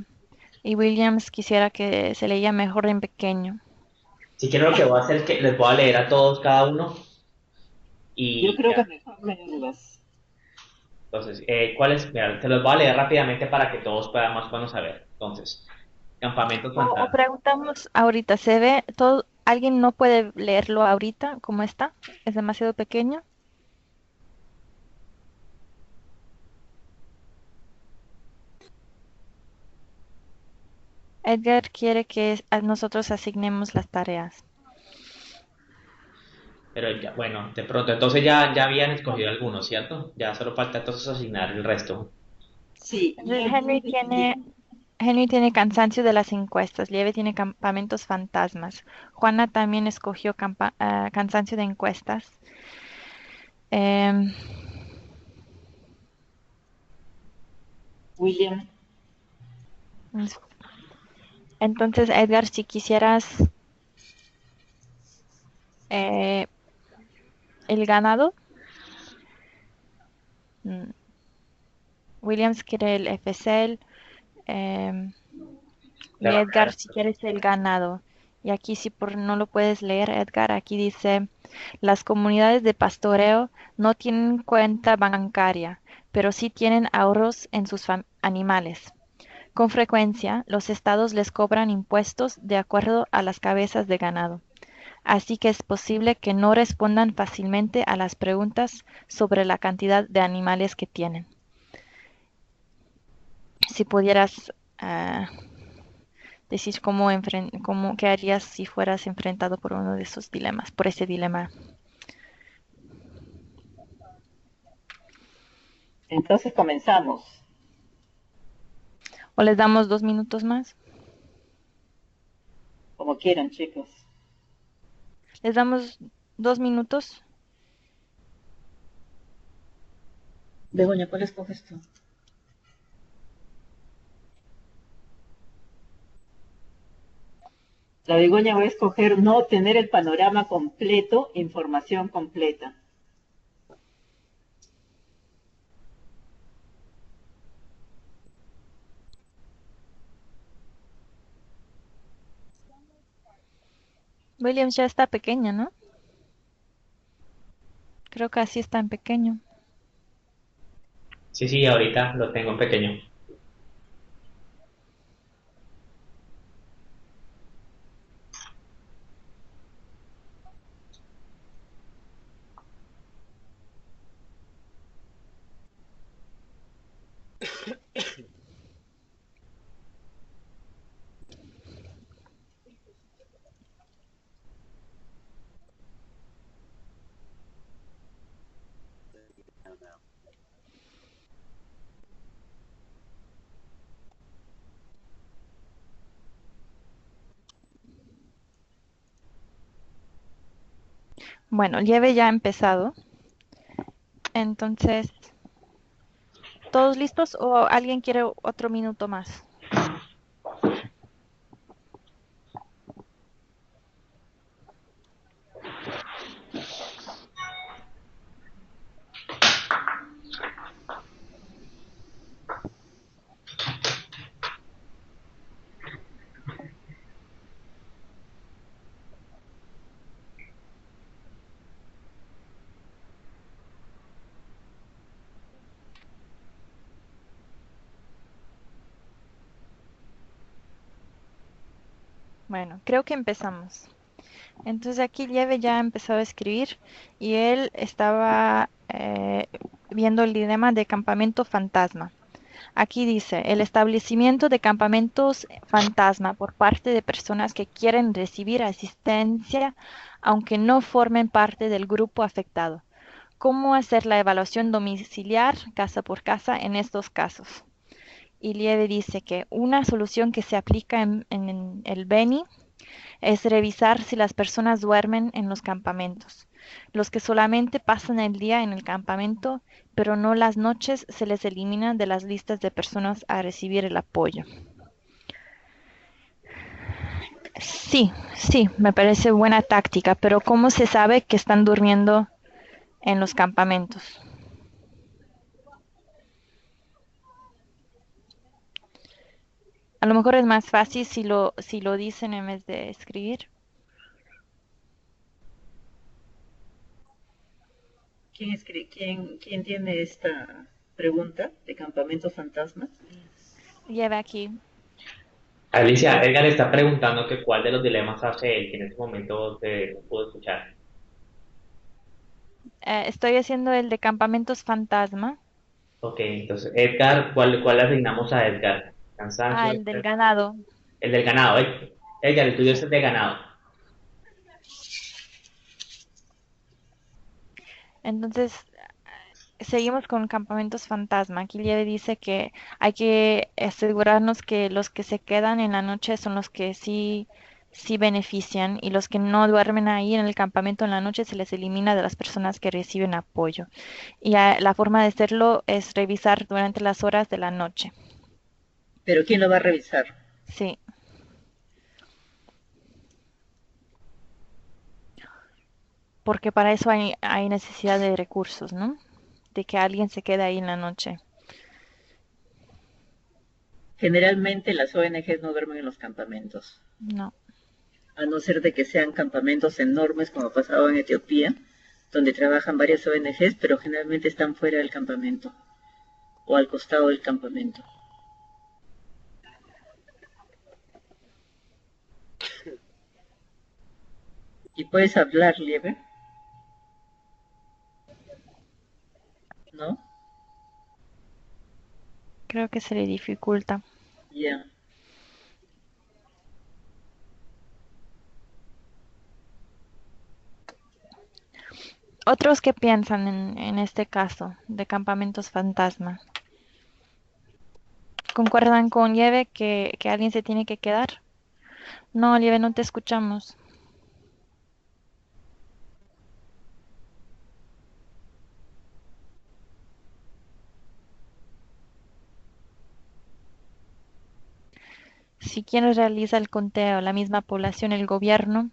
Y Williams quisiera que se leía mejor en pequeño. Si quiero lo que voy a hacer es que les voy a leer a todos cada uno Yo y creo que ya. mejor leerlas. Entonces, ¿cuáles? Mira, te los voy a leer rápidamente para que todos puedan más o menos saber. Entonces, campamentos O fantasma. preguntamos ahorita, ¿se ve todo? ¿Alguien no puede leerlo ahorita como está? ¿Es demasiado pequeño? Edgar quiere que nosotros asignemos las tareas. Pero ya, bueno, de pronto, entonces ya habían escogido algunos, ¿cierto? Ya solo falta entonces asignar el resto. Sí, Entonces, yo definiría. Henry tiene cansancio de las encuestas, Lieve tiene campamentos fantasmas, Juana también escogió cansancio de encuestas. Em, William. entonces, Edgar, si quisieras eh, el ganado, mm, Williams quiere el FCL, em, La y Edgar verdadera. si quieres el ganado. Y aquí si no lo puedes leer, Edgar, aquí dice, las comunidades de pastoreo no tienen cuenta bancaria, pero sí tienen ahorros en sus animales. Con frecuencia, los estados les cobran impuestos de acuerdo a las cabezas de ganado, así que es posible que no respondan fácilmente a las preguntas sobre la cantidad de animales que tienen. Si pudieras decir cómo, qué harías si fueras enfrentado por uno de esos dilemas, por ese dilema. Entonces comenzamos, ¿O les damos 2 minutos más? como quieran, chicos. ¿Les damos 2 minutos? Begoña, ¿cuál escoges tú? La Begoña va a escoger no obtener el panorama completo, información completa. Williams ya está pequeño, ¿no? Creo que así está en pequeño. Sí, sí, ahorita lo tengo en pequeño. Bueno, lleve ya ha empezado. Entonces, ¿todos listos o alguien quiere otro minuto más? Bueno, creo que empezamos. Entonces aquí Lieve ya ha empezado a escribir y él estaba viendo el dilema de campamento fantasma. Aquí dice, el establecimiento de campamentos fantasma por parte de personas que quieren recibir asistencia aunque no formen parte del grupo afectado. ¿Cómo hacer la evaluación domiciliar casa por casa en estos casos? Y Lieve dice que una solución que se aplica en el Beni es revisar si las personas duermen en los campamentos. Los que solamente pasan el día en el campamento, pero no las noches, se les elimina de las listas de personas a recibir el apoyo. Sí, sí, me parece buena táctica, pero ¿cómo se sabe que están durmiendo en los campamentos? A lo mejor es más fácil si lo dicen en vez de escribir. ¿Quién tiene esta pregunta de campamentos fantasmas? Lleve aquí. Alicia, Edgar está preguntando que cuál de los dilemas hace él, que en este momento no pudo escuchar. Estoy haciendo el de campamentos fantasma. Ok, entonces, Edgar, ¿cuál le asignamos a Edgar? Ah, Cansancio, el del ganado. el del ganado. Edgar, el tuyo es el de ganado. Entonces, seguimos con campamentos fantasma. Aquí le dice que hay que asegurarnos que los que se quedan en la noche son los que sí benefician y los que no duermen ahí en el campamento en la noche se les elimina de las personas que reciben apoyo. Y la forma de hacerlo es revisar durante las horas de la noche. Pero ¿quién lo va a revisar? Sí, porque para eso hay necesidad de recursos, ¿no? De que alguien se quede ahí en la noche. Generalmente las ONGs no duermen en los campamentos, No. a no ser de que sean campamentos enormes como ha pasado en Etiopía, donde trabajan varias ONGs, pero generalmente están fuera del campamento o al costado del campamento. ¿Y puedes hablar, Lieve? ¿No? Creo que se le dificulta. Ya. ¿Otros qué piensan en este caso de campamentos fantasma? ¿Concuerdan con Lieve que alguien se tiene que quedar? No, Lieve, no te escuchamos. Si quien realiza el conteo, la misma población, el gobierno,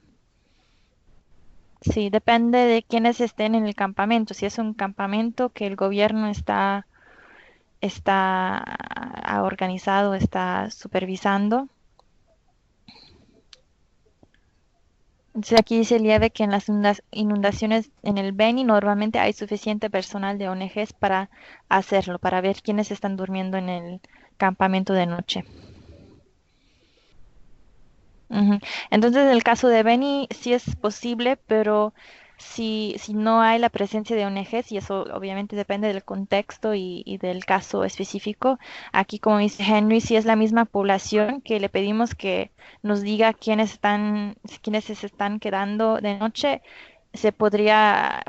sí, depende de quiénes estén en el campamento. Si es un campamento que el gobierno está organizado, está supervisando. Entonces aquí dice Lieve que en las inundaciones en el Beni normalmente hay suficiente personal de ONGs para hacerlo, para ver quiénes están durmiendo en el campamento de noche. Ujú. Entonces, en el caso de Beni sí es posible, pero si no hay la presencia de ONGs, y eso obviamente depende del contexto y del caso específico, aquí como dice Henry, si es la misma población que le pedimos que nos diga quiénes se están quedando de noche, se podría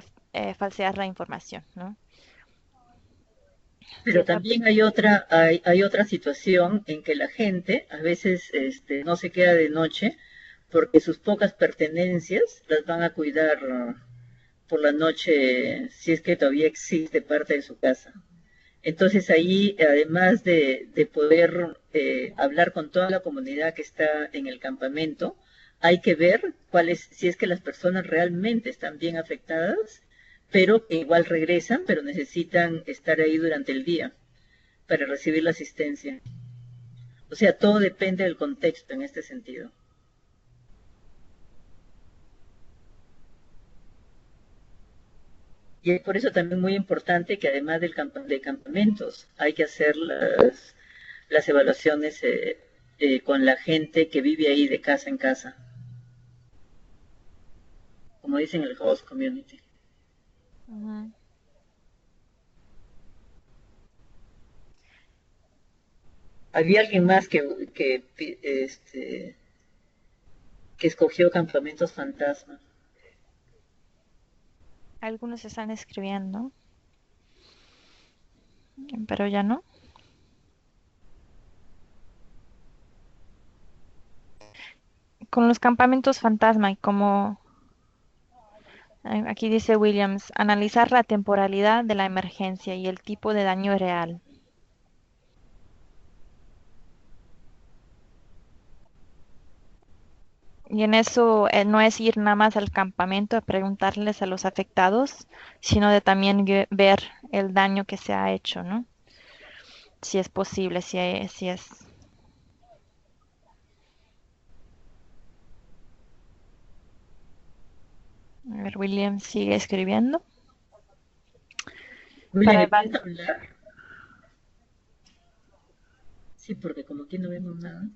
falsear la información, ¿no? Si Pero es la también hay otra situación en que la gente a veces no se queda de noche porque sus pocas pertenencias las van a cuidar por la noche si es que todavía existe parte de su casa. Entonces ahí, además de poder hablar con toda la comunidad que está en el campamento, hay que ver si es que las personas realmente están bien afectadas, pero que igual regresan, pero necesitan estar ahí durante el día para recibir la asistencia. O sea, todo depende del contexto en este sentido. Y es por eso también muy importante que además de campamentos hay que hacer las evaluaciones con la gente que vive ahí de casa en casa, como dicen el host community. Ujú. Había alguien más que escogió campamentos fantasma. Algunos están escribiendo, pero ya no. Con los campamentos fantasma y como aquí dice Williams, analizar la temporalidad de la emergencia y el tipo de daño real. Y en eso no es ir nada más al campamento a preguntarles a los afectados, sino de también ver el daño que se ha hecho, ¿no? Si es posible, si es... A ver, Williams sigue escribiendo. William, Para ¿me puedes evaluar. hablar? Sí, porque como aquí no vemos nada.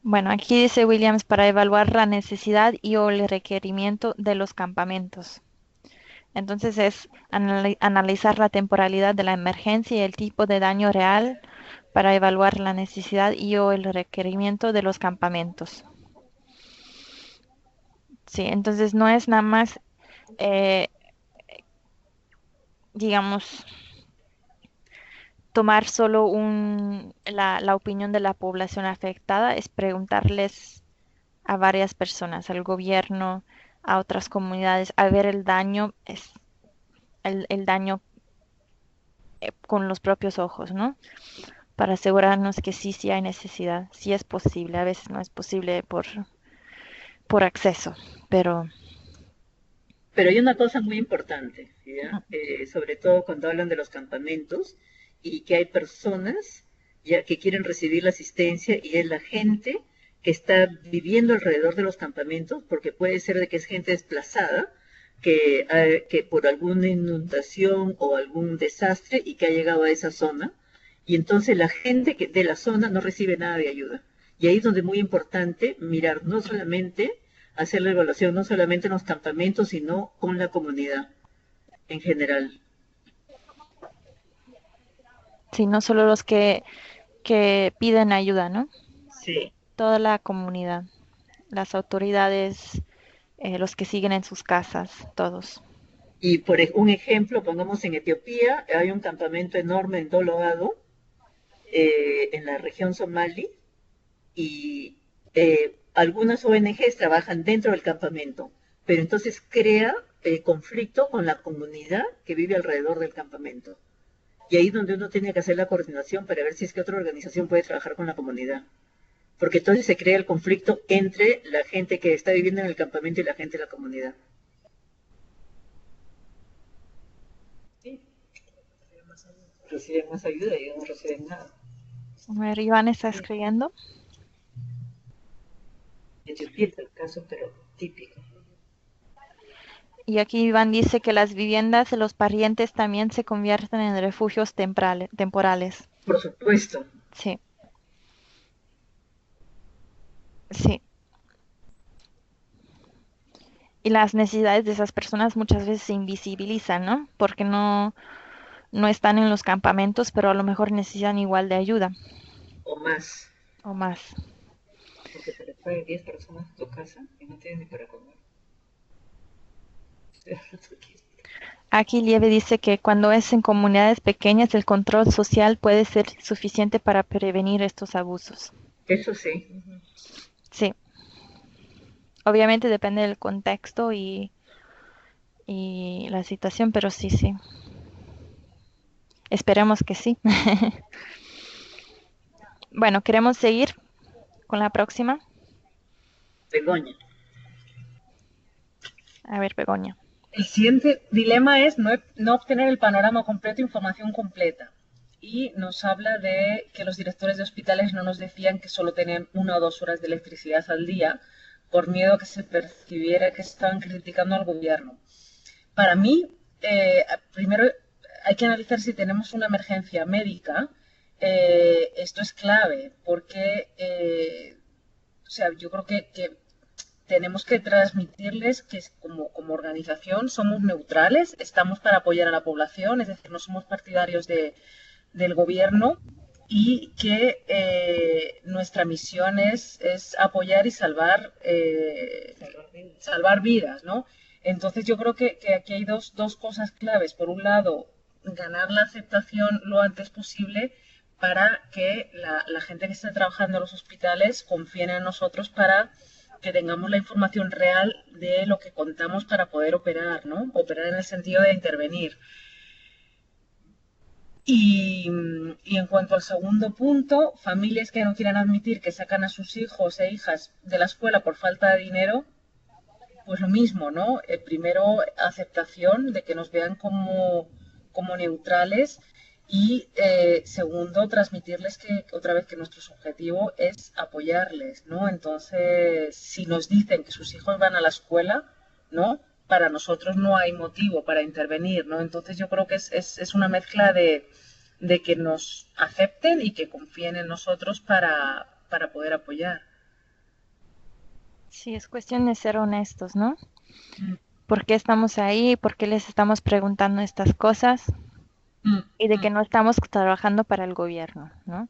Bueno, aquí dice Williams para evaluar la necesidad y o el requerimiento de los campamentos. Entonces es analizar la temporalidad de la emergencia y el tipo de daño real para evaluar la necesidad y o el requerimiento de los campamentos. Sí, entonces no es nada más, eh, digamos, tomar solo la opinión de la población afectada, es preguntarles a varias personas, al gobierno, a otras comunidades, a ver el daño, el daño con los propios ojos, ¿no? Para asegurarnos que sí hay necesidad, sí es posible, a veces no es posible por acceso, pero Pero hay una cosa muy importante, ¿ya? Sobre todo cuando hablan de los campamentos y que hay personas ya que quieren recibir la asistencia y es la gente que está viviendo alrededor de los campamentos, porque puede ser de que es gente desplazada, que por alguna inundación o algún desastre y que ha llegado a esa zona, y entonces la gente de la zona no recibe nada de ayuda. Y ahí es donde es muy importante mirar no solamente hacer la evaluación no solamente en los campamentos, sino con la comunidad en general. sí, no solo los que piden ayuda, ¿no? Sí. Toda la comunidad, las autoridades, los que siguen en sus casas, todos. Y por un ejemplo, pongamos en Etiopía, hay un campamento enorme en Doloado, en la región somali, y algunas ONGs trabajan dentro del campamento, pero entonces crea conflicto con la comunidad que vive alrededor del campamento. Y ahí es donde uno tiene que hacer la coordinación para ver si es que otra organización puede trabajar con la comunidad. Porque entonces se crea el conflicto entre la gente que está viviendo en el campamento y la gente de la comunidad. Sí. Reciben más ayuda y ellos no reciben nada. A ver, Iván está escribiendo. Etiopía es el caso, pero típico. Y aquí Iván dice que las viviendas de los parientes también se convierten en refugios temporales. Por supuesto. Sí. Sí. Y las necesidades de esas personas muchas veces se invisibilizan, ¿no? Porque no están en los campamentos, pero a lo mejor necesitan igual de ayuda. O más. O más. Porque se les pague 10 personas a tu casa y no tienen ni para comer. Aquí Lieve dice que cuando es en comunidades pequeñas el control social puede ser suficiente para prevenir estos abusos. Eso sí. Sí. Obviamente depende del contexto y la situación, pero sí, sí. Esperemos que sí. Bueno, ¿queremos seguir con la próxima? Begoña. A ver, Begoña. El siguiente dilema es no obtener el panorama completo, información completa. Y nos habla de que los directores de hospitales no nos decían que solo tenían 1 o 2 horas de electricidad al día por miedo a que se percibiera que estaban criticando al gobierno. Para mí, primero hay que analizar si tenemos una emergencia médica. Esto es clave porque, o sea, yo creo que tenemos que transmitirles que como organización somos neutrales, estamos para apoyar a la población, es decir, no somos partidarios del gobierno y que nuestra misión es apoyar y salvar vidas, ¿no? Entonces yo creo que aquí hay dos cosas claves. Por un lado, ganar la aceptación lo antes posible para que la gente que está trabajando en los hospitales confíe en nosotros para que tengamos la información real de lo que contamos para poder operar, ¿no? Operar en el sentido de intervenir. Y en cuanto al segundo punto, familias que no quieran admitir que sacan a sus hijos e hijas de la escuela por falta de dinero, pues lo mismo, ¿no? Primero, aceptación de que nos vean como neutrales y segundo, transmitirles que otra vez que nuestro objetivo es apoyarles, ¿no? Entonces, si nos dicen que sus hijos van a la escuela, ¿no? Para nosotros no hay motivo para intervenir, ¿no? Entonces yo creo que es una mezcla de que nos acepten y que confíen en nosotros para poder apoyar. Sí, es cuestión de ser honestos, ¿no? ¿Por qué estamos ahí? ¿Por qué les estamos preguntando estas cosas? Y de que no estamos trabajando para el gobierno, ¿no?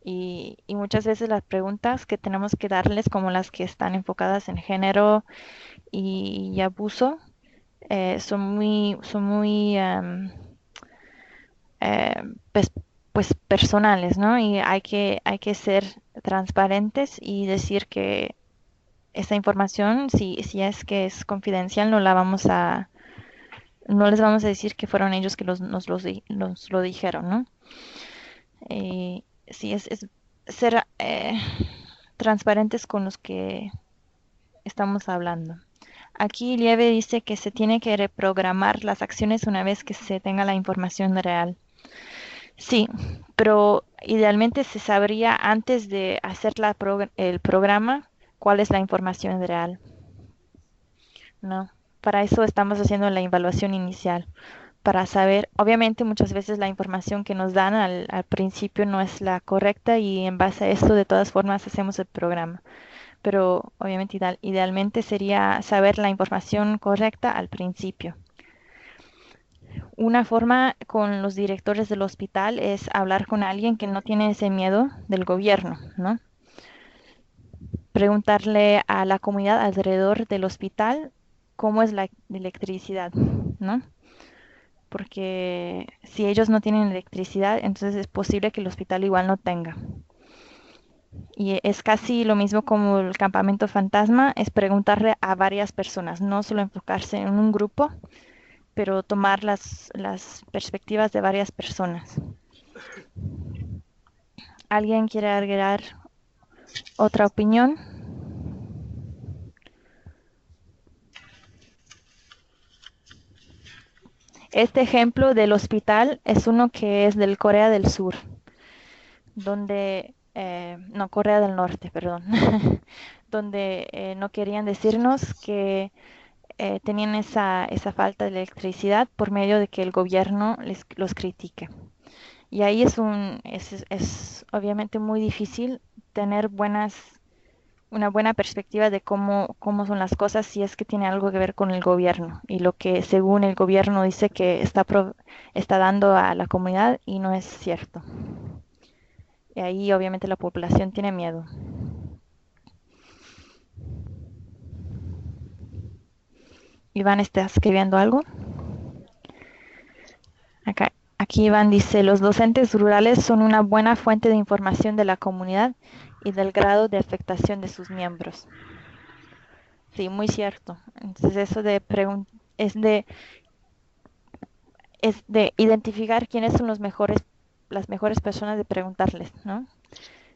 Y muchas veces las preguntas que tenemos que darles, como las que están enfocadas en género y abuso, son muy pues personales, ¿no? Y hay que ser transparentes y decir que esta información, si es que es confidencial, no les vamos a decir que fueron ellos que nos lo dijeron, ¿no? Sí, es ser transparentes con los que estamos hablando. Aquí Lieve dice que se tiene que reprogramar las acciones una vez que se tenga la información real. Sí, pero idealmente se sabría antes de hacer el programa cuál es la información real. ¿No? Para eso estamos haciendo la evaluación inicial, para saber, obviamente muchas veces la información que nos dan al principio no es la correcta y en base a eso de todas formas hacemos el programa. Pero obviamente idealmente sería saber la información correcta al principio. Una forma con los directores del hospital es hablar con alguien que no tiene ese miedo del gobierno, ¿no? preguntarle a la comunidad alrededor del hospital cómo es la electricidad, ¿no? Porque si ellos no tienen electricidad, entonces es posible que el hospital igual no tenga. Y es casi lo mismo como el campamento fantasma, es preguntarle a varias personas, no solo enfocarse en un grupo, pero tomar las perspectivas de varias personas. ¿Alguien quiere agregar otra opinión? Este ejemplo del hospital es uno que es del Corea del Sur, donde, no, Corea del Norte, perdón, donde no querían decirnos que tenían esa falta de electricidad por medio de que el gobierno los critique. Y ahí es obviamente muy difícil tener una buena perspectiva de cómo son las cosas si es que tiene algo que ver con el gobierno y lo que según el gobierno dice que está dando a la comunidad y no es cierto. Y ahí obviamente la población tiene miedo. Iván, ¿estás escribiendo algo? Aquí Iván dice, los docentes rurales son una buena fuente de información de la comunidad y del grado de afectación de sus miembros. Sí, muy cierto. Entonces eso es de identificar quiénes son las mejores personas de preguntarles, ¿no?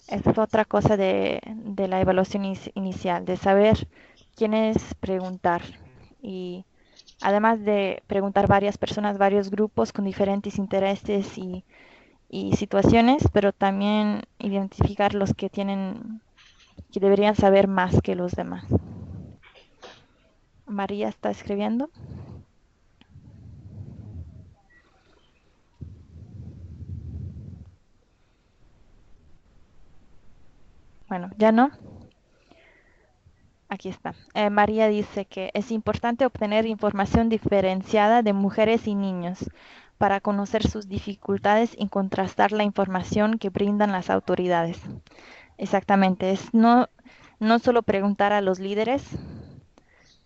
Esa es otra cosa de la evaluación inicial, de saber quiénes preguntar. Y además de preguntar varias personas, varios grupos con diferentes intereses y situaciones, pero también identificar los que deberían saber más que los demás. María está escribiendo. Bueno, ya no. Aquí está. María dice que es importante obtener información diferenciada de mujeres y niños para conocer sus dificultades y contrastar la información que brindan las autoridades. Exactamente, es no solo preguntar a los líderes,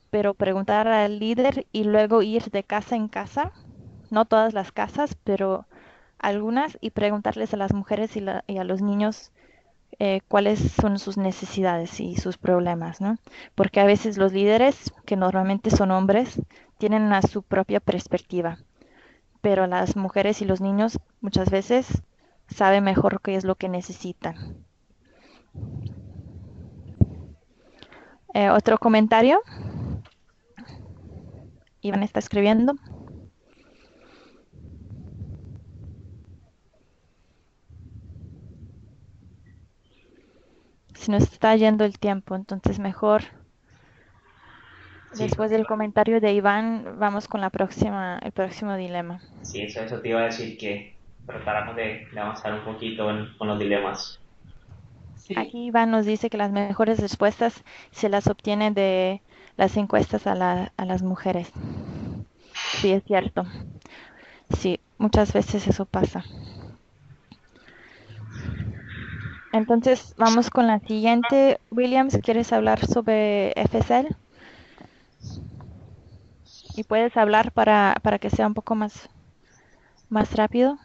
pero preguntar al líder y luego ir de casa en casa, no todas las casas, pero algunas, y preguntarles a las mujeres y a los niños cuáles son sus necesidades y sus problemas, ¿no? Porque a veces los líderes, que normalmente son hombres, tienen su propia perspectiva, pero las mujeres y los niños muchas veces saben mejor qué es lo que necesitan. ¿Otro comentario? Iván está escribiendo. Se nos está yendo el tiempo, entonces mejor después del comentario de Iván vamos con el próximo dilema. Sí, eso te iba a decir que tratáramos de avanzar un poquito con los dilemas. Sí. Aquí Iván nos dice que las mejores respuestas se las obtiene de las encuestas a las mujeres. Sí, es cierto. Sí, muchas veces eso pasa. Entonces, vamos con la siguiente. Williams, ¿quieres hablar sobre FSL? Y puedes hablar para que sea un poco más rápido.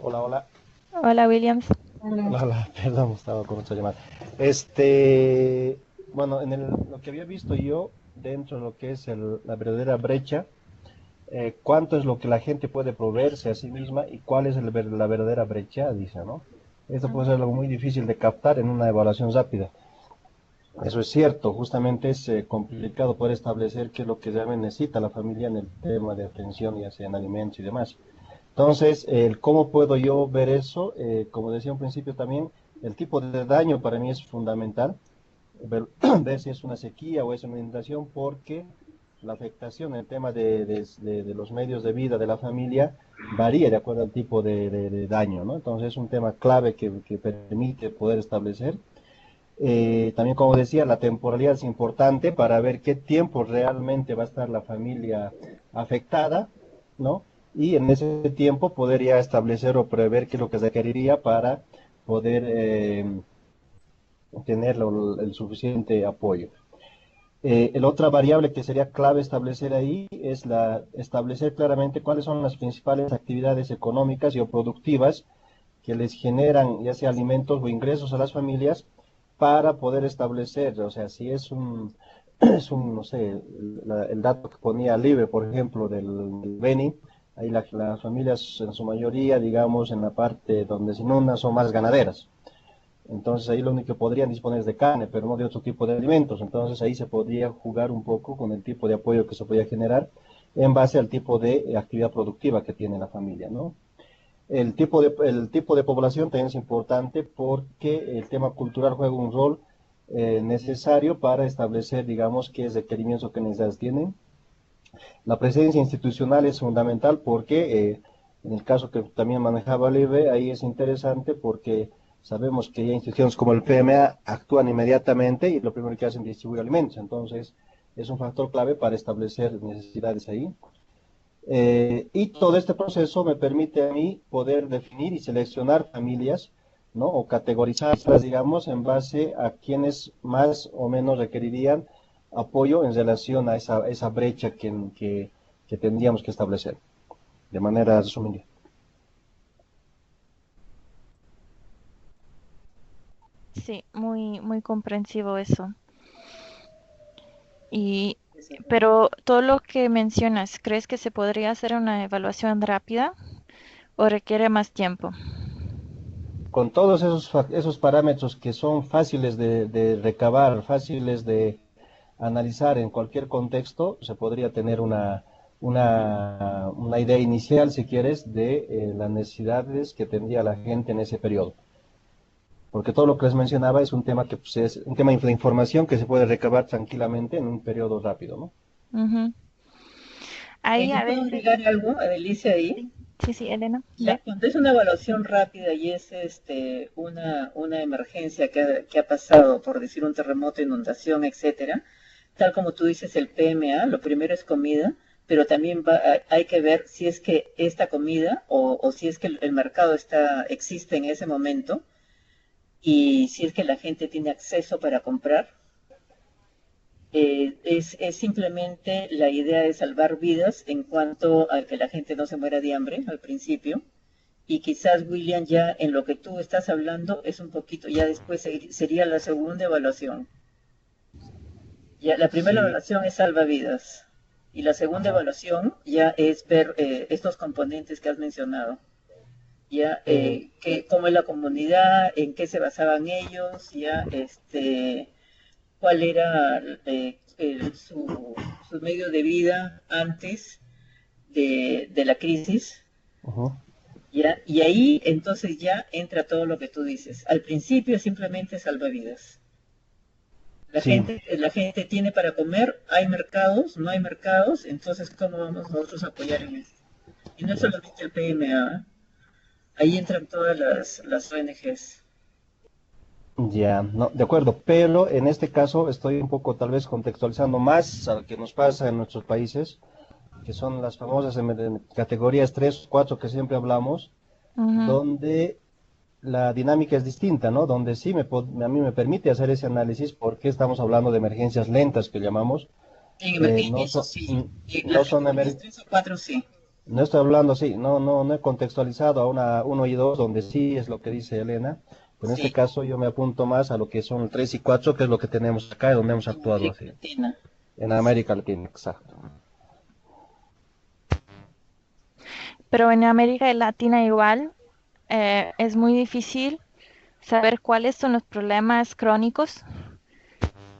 Hola, hola. Hola, Williams. Hola, perdón, estaba con otra llamada. Bueno, lo que había visto yo dentro de lo que es la verdadera brecha, cuánto es lo que la gente puede proveerse a sí misma y cuál es la verdadera brecha, dice, ¿no? Esto puede ser algo muy difícil de captar en una evaluación rápida. Eso es cierto, justamente es complicado poder establecer qué es lo que realmente necesita la familia en el tema de atención, ya sea en alimentos y demás. Entonces, ¿cómo puedo yo ver eso? Como decía un principio también, el tipo de daño para mí es fundamental, ver si es una sequía o es una inundación, porque la afectación en el tema de los medios de vida de la familia varía de acuerdo al tipo de daño, ¿no? Entonces es un tema clave que permite poder establecer. También, como decía, la temporalidad es importante para ver qué tiempo realmente va a estar la familia afectada, ¿no? y en ese tiempo poder ya establecer o prever qué es lo que se requeriría para poder tener el suficiente apoyo. La otra variable que sería clave establecer ahí es establecer claramente cuáles son las principales actividades económicas y o productivas que les generan ya sea alimentos o ingresos a las familias para poder establecer, o sea, si es no sé, el dato que ponía Libre, por ejemplo, del Beni, ahí las familias en su mayoría, digamos, en la parte donde se inundan son más ganaderas. Entonces ahí lo único que podrían disponer es de carne, pero no de otro tipo de alimentos. Entonces ahí se podría jugar un poco con el tipo de apoyo que se podría generar en base al tipo de actividad productiva que tiene la familia, ¿no? El tipo de población también es importante porque el tema cultural juega un rol necesario para establecer, digamos, qué requerimientos o qué necesidades tienen. La presencia institucional es fundamental porque, en el caso que también manejaba Libre, ahí es interesante porque sabemos que ya instituciones como el PMA actúan inmediatamente y lo primero que hacen es distribuir alimentos. Entonces, es un factor clave para establecer necesidades ahí. Y todo este proceso me permite a mí poder definir y seleccionar familias, ¿no? O categorizarlas, digamos, en base a quienes más o menos requerirían apoyo en relación a esa brecha que tendríamos que establecer, de manera resumida. Sí, muy, muy comprensivo eso. Pero todo lo que mencionas, ¿crees que se podría hacer una evaluación rápida o requiere más tiempo? Con todos esos parámetros que son fáciles de recabar, fáciles de analizar en cualquier contexto, se podría tener una idea inicial, si quieres, de las necesidades que tendría la gente en ese periodo. Porque todo lo que les mencionaba es un tema que pues, es un tema de información que se puede recabar tranquilamente en un periodo rápido, ¿no? Ujú. Ahí Yo a puedo veces, agregar algo, Adelicia, ahí. sí, sí, sí, Elena, Ya, ve. cuando es una evaluación rápida y es una emergencia que ha pasado, por decir un terremoto, inundación, etcétera, tal como tú dices, el PMA, lo primero es comida, pero también hay que ver si es que esta comida o si es que el mercado existe en ese momento y si es que la gente tiene acceso para comprar. Es simplemente la idea de salvar vidas en cuanto a que la gente no se muera de hambre al principio. Y quizás, William, ya en lo que tú estás hablando es un poquito, ya después sería la segunda evaluación. Ya, la primera Sí, evaluación es salvavidas y la segunda ajá. evaluación ya es ver estos componentes que has mencionado. Ya, Eh, cómo es la comunidad, en qué se basaban ellos, ya, cuál era su medio de vida antes de la crisis. ujú. ¿Ya? Y ahí entonces ya entra todo lo que tú dices. Al principio simplemente salvavidas. Sí, La gente tiene para comer, hay mercados, no hay mercados, entonces ¿cómo vamos nosotros a apoyar en esto? Y no es solamente el PMA, ahí entran todas las ONGs. ya, no, de acuerdo, pero en este caso estoy un poco tal vez contextualizando más a lo que nos pasa en nuestros países, que son las famosas categorías 3 o 4 que siempre hablamos, Ujú. donde la dinámica es distinta, ¿no? Donde sí a mí me permite hacer ese análisis porque estamos hablando de emergencias lentas que llamamos, no Eso son, sí, no las son categorías 3 o 4 sí. no estoy hablando, sí, no he contextualizado a una 1 y 2 donde sí es lo que dice Elena, pero en este Sí, caso yo me apunto más a lo que son el 3 y 4 que es lo que tenemos acá y donde hemos en actuado América así, Latina. en América Latina, exacto. Pero en América Latina igual es muy difícil saber cuáles son los problemas crónicos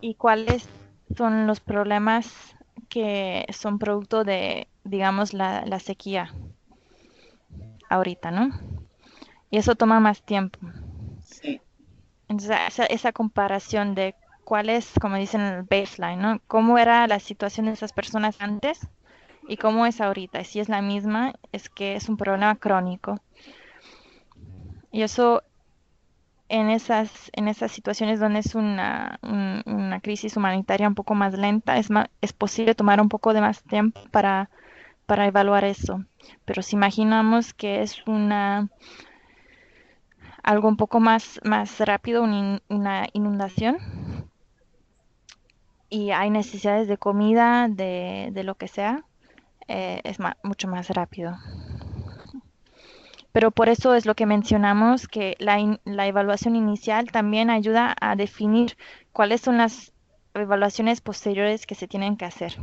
y cuáles son los problemas que son producto de, digamos, la sequía ahorita, ¿no? Y eso toma más tiempo. Sí, Entonces, esa comparación de cuál es, como dicen, el baseline, ¿no? ¿Cómo era la situación de esas personas antes y cómo es ahorita? Y si es la misma, es que es un problema crónico. Y eso en esas situaciones donde es una crisis humanitaria un poco más lenta, es posible tomar un poco de más tiempo para evaluar eso. Pero si imaginamos que es algo un poco más rápido, una inundación, y hay necesidades de comida, de lo que sea, es mucho más rápido. Pero por eso es lo que mencionamos, que la evaluación inicial también ayuda a definir cuáles son las evaluaciones posteriores que se tienen que hacer.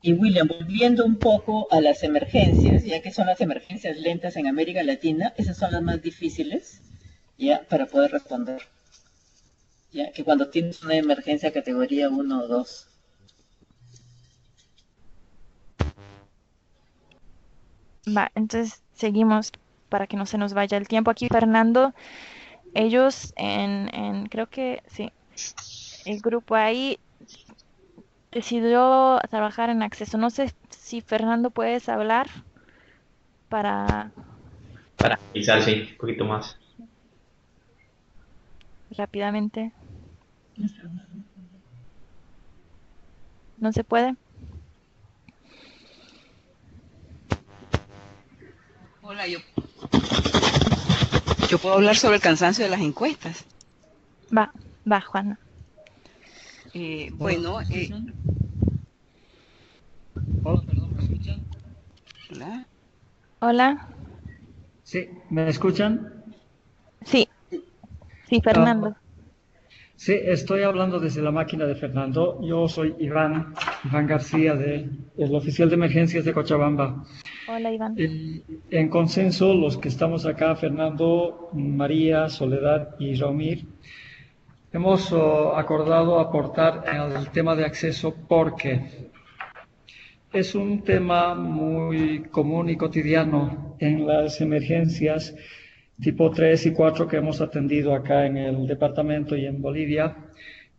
Y William, volviendo un poco a las emergencias, ya que son las emergencias lentas en América Latina, esas son las más difíciles, ya, para poder responder. Ya que cuando tienes una emergencia categoría 1 o 2. Va, entonces seguimos para que no se nos vaya el tiempo. Aquí Fernando, ellos creo que sí, el grupo ahí decidió trabajar en acceso. No sé si Fernando puedes hablar para Quizás sí, un poquito más. rápidamente. ¿No se puede? Hola, yo puedo hablar sobre el cansancio de las encuestas. Va, Juana. Bueno, Hola, perdón, ¿me escuchan? hola. Hola. Sí, ¿me escuchan? Sí, Fernando. Sí, estoy hablando desde la máquina de Fernando. Yo soy Iván García, el oficial de emergencias de Cochabamba. Hola, Iván. En consenso, los que estamos acá, Fernando, María, Soledad y Raumir, hemos acordado aportar el tema de acceso porque es un tema muy común y cotidiano en las emergencias tipo 3 y 4 que hemos atendido acá en el departamento y en Bolivia.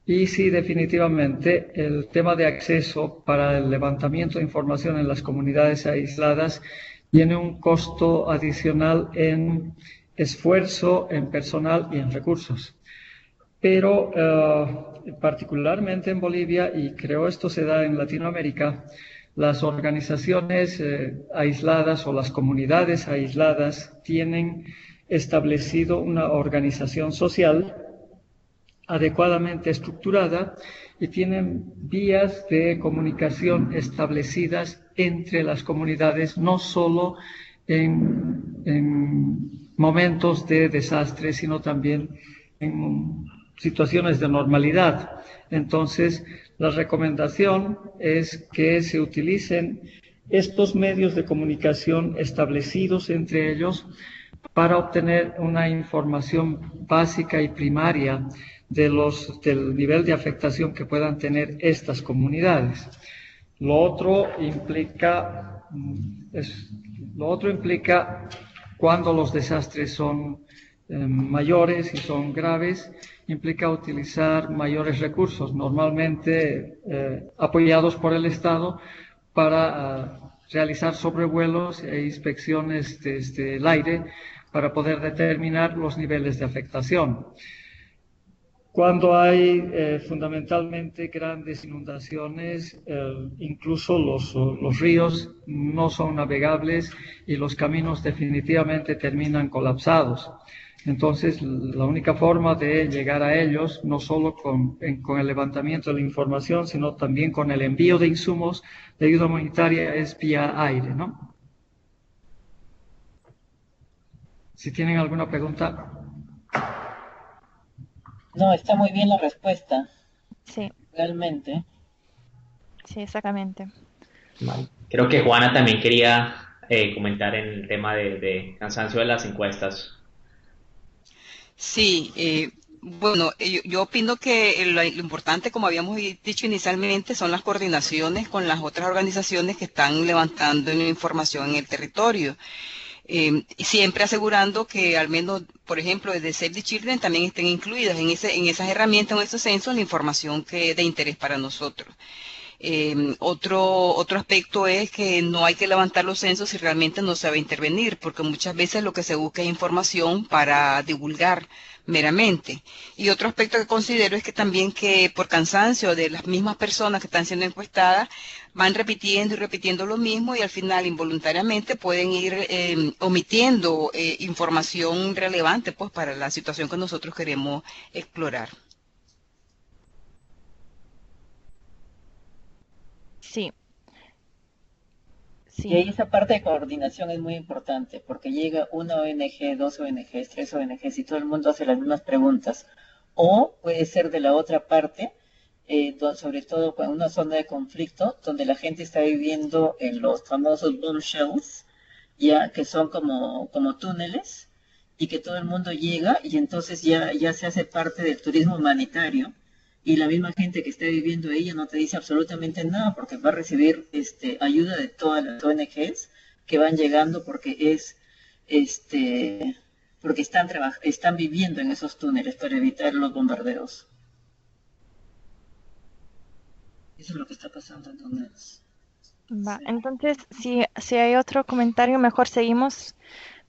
Y sí, definitivamente, el tema de acceso para el levantamiento de información en las comunidades aisladas tiene un costo adicional en esfuerzo, en personal y en recursos. Pero particularmente en Bolivia, y creo esto se da en Latinoamérica, las organizaciones aisladas o las comunidades aisladas tienen establecido una organización social adecuadamente estructurada y tienen vías de comunicación establecidas entre las comunidades, no solo en momentos de desastre, sino también en situaciones de normalidad. Entonces, la recomendación es que se utilicen estos medios de comunicación establecidos entre ellos para obtener una información básica y primaria del nivel de afectación que puedan tener estas comunidades. Lo otro implica cuando los desastres son mayores y son graves, implica utilizar mayores recursos, normalmente apoyados por el Estado, para realizar sobrevuelos e inspecciones desde el aire para poder determinar los niveles de afectación. Cuando hay fundamentalmente grandes inundaciones, incluso los ríos no son navegables y los caminos definitivamente terminan colapsados. Entonces, la única forma de llegar a ellos, no solo con el levantamiento de la información, sino también con el envío de insumos de ayuda humanitaria, es vía aire, ¿no? Si tienen alguna pregunta. No, está muy bien la respuesta. Sí. Realmente. Sí, exactamente. Vale. Creo que Juana también quería comentar en el tema de cansancio de las encuestas. Sí, bueno, yo opino que lo importante, como habíamos dicho inicialmente, son las coordinaciones con las otras organizaciones que están levantando información en el territorio. Siempre asegurando que al menos, por ejemplo, desde Save the Children también estén incluidas en esas herramientas, en esos censos, la información de interés para nosotros. Otro aspecto es que no hay que levantar los censos si realmente no se va a intervenir, porque muchas veces lo que se busca es información para divulgar meramente. Y otro aspecto que considero es que también que por cansancio de las mismas personas que están siendo encuestadas, van repitiendo y repitiendo lo mismo y al final involuntariamente pueden ir omitiendo información relevante pues para la situación que nosotros queremos explorar. Sí, Y ahí sí. esa parte de coordinación es muy importante, porque llega una ONG, dos ONGs, tres ONGs y todo el mundo hace las mismas preguntas. O puede ser de la otra parte, sobre todo con una zona de conflicto, donde la gente está viviendo en los famosos bomb shells, ya que son como túneles, y que todo el mundo llega y entonces ya se hace parte del turismo humanitario y la misma gente que está viviendo ahí ya no te dice absolutamente nada porque va a recibir ayuda de todas las ONGs que van llegando porque están viviendo en esos túneles para evitar los bombardeos. Eso es lo que está pasando en túneles. Va. Sí. Entonces, si hay otro comentario, mejor seguimos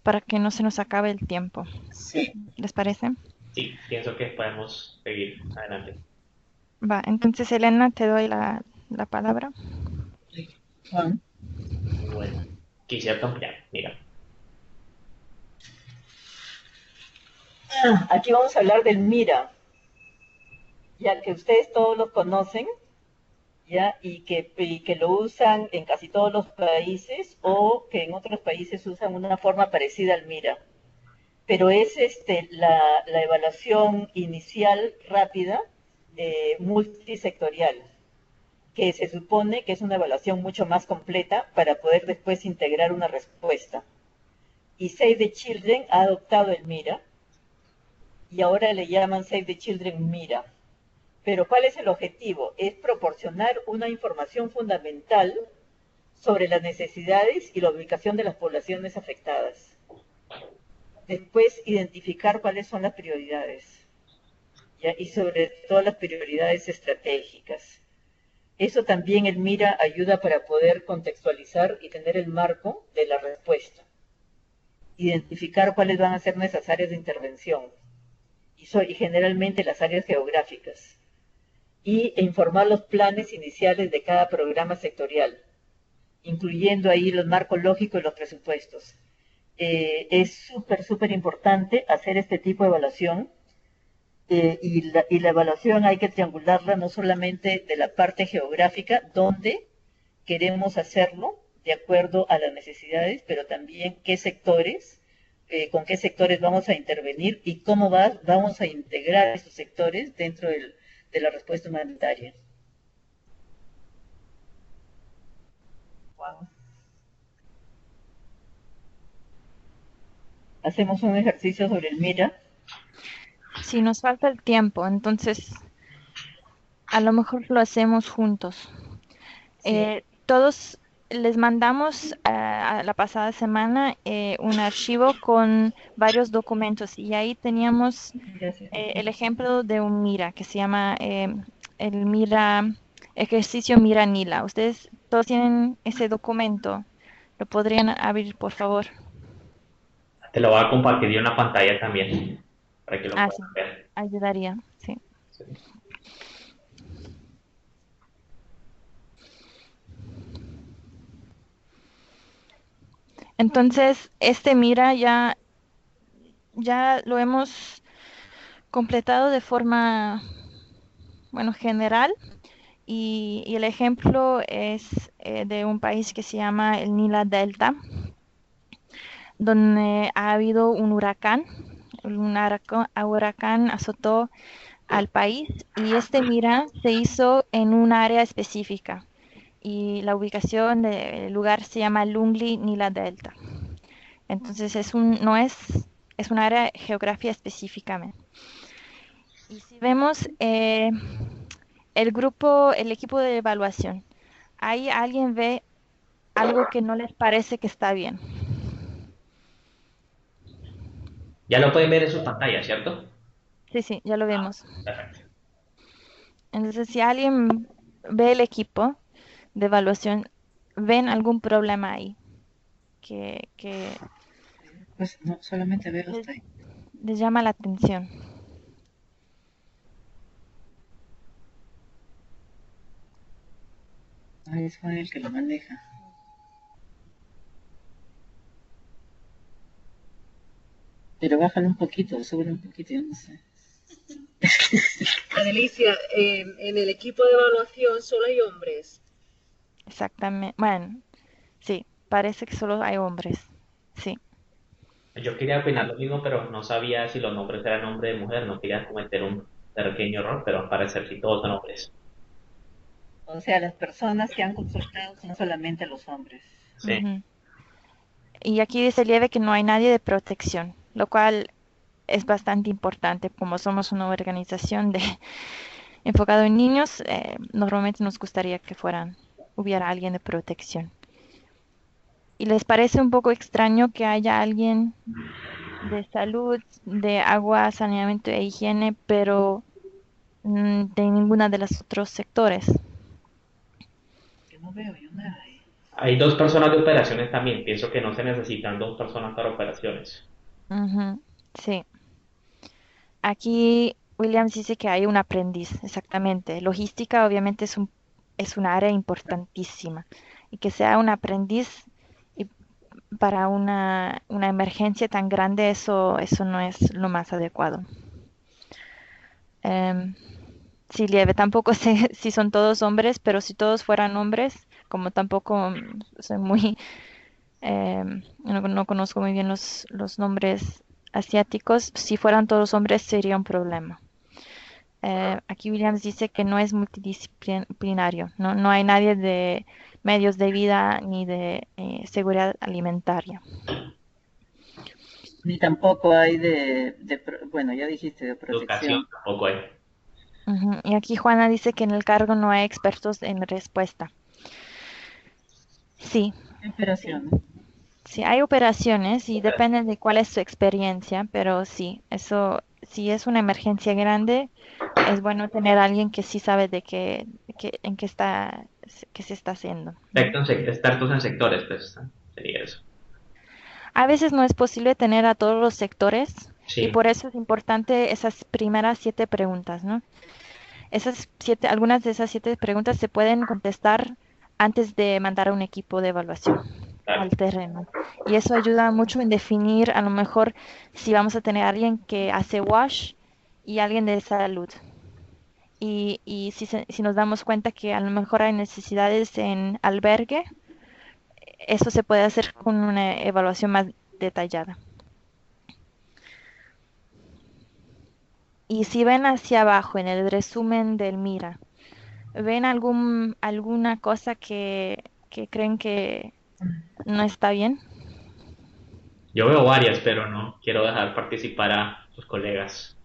para que no se nos acabe el tiempo. Sí. ¿Les parece? Sí, pienso que podemos seguir adelante. Va. Entonces, Elena, te doy la palabra. Juan. Bueno, quisiera ampliar, mira. Aquí vamos a hablar del MIRA, ya que ustedes todos lo conocen, ¿ya? Y que lo usan en casi todos los países o que en otros países usan una forma parecida al MIRA. Pero es la evaluación inicial rápida multisectorial, que se supone que es una evaluación mucho más completa para poder después integrar una respuesta. Y Save the Children ha adoptado el MIRA y ahora le llaman Save the Children MIRA. Pero ¿cuál es el objetivo? Es proporcionar una información fundamental sobre las necesidades y la ubicación de las poblaciones afectadas. Después, identificar cuáles son las prioridades, ¿ya? Y sobre todo las prioridades estratégicas. Eso también el MIRA ayuda para poder contextualizar y tener el marco de la respuesta. Identificar cuáles van a ser nuestras áreas de intervención y generalmente las áreas geográficas. E informar los planes iniciales de cada programa sectorial, incluyendo ahí los marcos lógicos y los presupuestos. Es súper importante hacer este tipo de evaluación y la evaluación hay que triangularla no solamente de la parte geográfica, donde queremos hacerlo de acuerdo a las necesidades, pero también qué sectores, con qué sectores vamos a intervenir y cómo vamos a integrar esos sectores dentro de la respuesta humanitaria. Wow. Hacemos un ejercicio sobre el MIRA. Si nos falta el tiempo, entonces a lo mejor lo hacemos juntos. Sí. Todos les mandamos a la pasada semana un archivo con varios documentos y ahí teníamos Gracias. el ejemplo de un MIRA que se llama el MIRA, ejercicio MIRA Nila. Ustedes todos tienen ese documento. ¿Lo podrían abrir, por favor? Te lo voy a compartir en una pantalla también para que lo Ah, puedas sí, ver. ayudaría, sí. Sí. Entonces, este MIRA ya lo hemos completado de forma, bueno, general. Y el ejemplo es de un país que se llama el Nila Delta, donde ha habido un huracán. Huracán azotó al país y este MIRA se hizo en un área específica y la ubicación del lugar se llama Lungli Nila Delta. Entonces es un área de geografía específicamente. Y si vemos el equipo de evaluación, ahí alguien ve algo que no les parece que está bien. Ya lo pueden ver en su pantalla, ¿cierto? Sí, ya lo vemos. Perfecto. Entonces, si alguien ve el equipo de evaluación, ¿ven algún problema ahí que Pues no, solamente veo les, hasta ahí. les llama la atención? Ahí es Juan el que lo maneja. Pero bájalo un poquito, súbelo un poquito, yo no sé. Adelicia, en el equipo de evaluación solo hay hombres. Exactamente. Bueno, sí, parece que solo hay hombres. Sí. Yo quería opinar Ah, lo mismo, pero no sabía si los nombres eran hombre de mujer. No quería cometer un pequeño error, pero al parecer sí todos son hombres. O sea, las personas que han consultado son solamente los hombres. Sí. ujú. Y aquí dice Lieve que no hay nadie de protección, lo cual es bastante importante. Como somos una organización de enfocado en niños, normalmente nos gustaría que hubiera alguien de protección. ¿Y les parece un poco extraño que haya alguien de salud, de agua, saneamiento e higiene, pero de ninguna de los otros sectores? Que no veo yo nada ahí. Hay dos personas de operaciones también. Pienso que no se necesitan dos personas para operaciones. Ujú, sí. Aquí Williams dice que hay un aprendiz, exactamente. Logística obviamente es una área importantísima y que sea un aprendiz y para una emergencia tan grande, eso no es lo más adecuado. Em, sí, Lieve, tampoco sé si son todos hombres, pero si todos fueran hombres, como tampoco soy muy, no conozco muy bien los nombres asiáticos, si fueran todos hombres sería un problema. Aquí Williams dice que no es multidisciplinario, no hay nadie de medios de vida ni de seguridad alimentaria. Ni tampoco hay bueno, ya dijiste, de Educación protección. tampoco hay. Ujú. Y aquí Juana dice que en el cargo no hay expertos en respuesta. Sí, sí, Operaciones. sí, hay operaciones y depende de cuál es su experiencia, pero sí, eso, si es una emergencia grande, es bueno tener a alguien que sí sabe en qué está, qué se está haciendo, ¿no? Expertos en sectores, pues sería eso. A veces no es posible tener a todos los sectores y Sí, por eso es importante esas primeras 7 preguntas, ¿no? Algunas de esas 7 preguntas se pueden contestar antes de mandar a un equipo de evaluación al claro. terreno. Y eso ayuda mucho en definir a lo mejor si vamos a tener alguien que hace wash y alguien de salud. Y si nos damos cuenta que a lo mejor hay necesidades en albergue, eso se puede hacer con una evaluación más detallada. Y si ven hacia abajo en el resumen del Mira, ¿ven alguna cosa que creen que no está bien? Yo veo varias, pero no quiero dejar participar a sus colegas.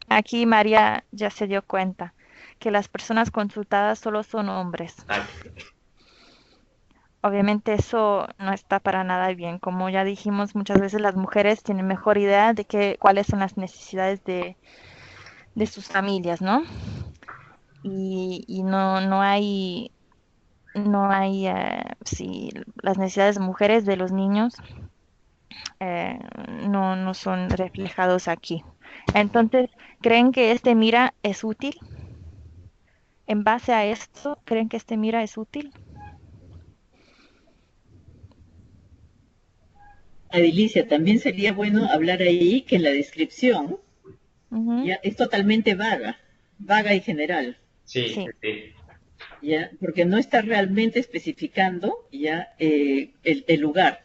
Aquí María ya se dio cuenta que las personas consultadas solo son hombres. Exacto. Obviamente eso no está para nada bien. Como ya dijimos, muchas veces las mujeres tienen mejor idea de cuáles son las necesidades de sus familias, ¿no? Y no hay, si las necesidades de mujeres de los niños eh, no son reflejados aquí. Entonces, ¿creen que este Mira es útil? En base a esto, ¿creen que este Mira es útil? Adelicia, también sería bueno hablar ahí que en la descripción Ujú, ya es totalmente vaga y general, Sí, sí, sí. ya, porque no está realmente especificando ya el lugar.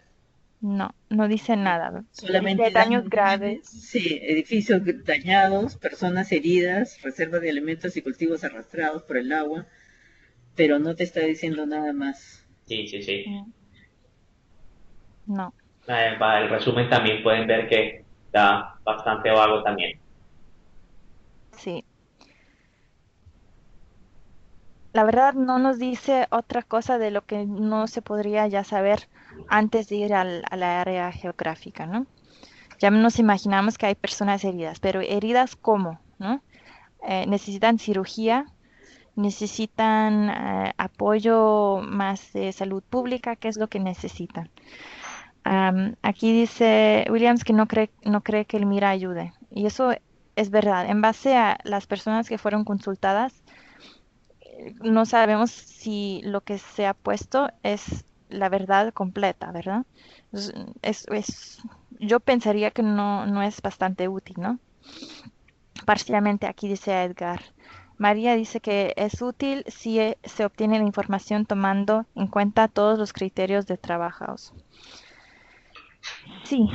no dice nada. Dice Solamente daños daños graves. graves, sí, edificios dañados, personas heridas, reservas de alimentos y cultivos arrastrados por el agua, pero no te está diciendo nada más. Sí, sí, sí. Mm, No, Para el resumen también pueden ver que está bastante vago también. sí. La verdad no nos dice otra cosa de lo que no se podría ya saber antes de ir a la área geográfica, ¿no? Ya nos imaginamos que hay personas heridas, pero heridas ¿cómo? ¿No? Necesitan cirugía necesitan apoyo más de salud pública, ¿qué es lo que necesitan? Aquí dice Williams que no cree que el MIRA ayude. Y eso es verdad. En base a las personas que fueron consultadas, no sabemos si lo que se ha puesto es la verdad completa, ¿verdad? Yo pensaría que no es bastante útil, ¿no? Parcialmente aquí dice Edgar. María dice que es útil si se obtiene la información tomando en cuenta todos los criterios de trabajos. Sí,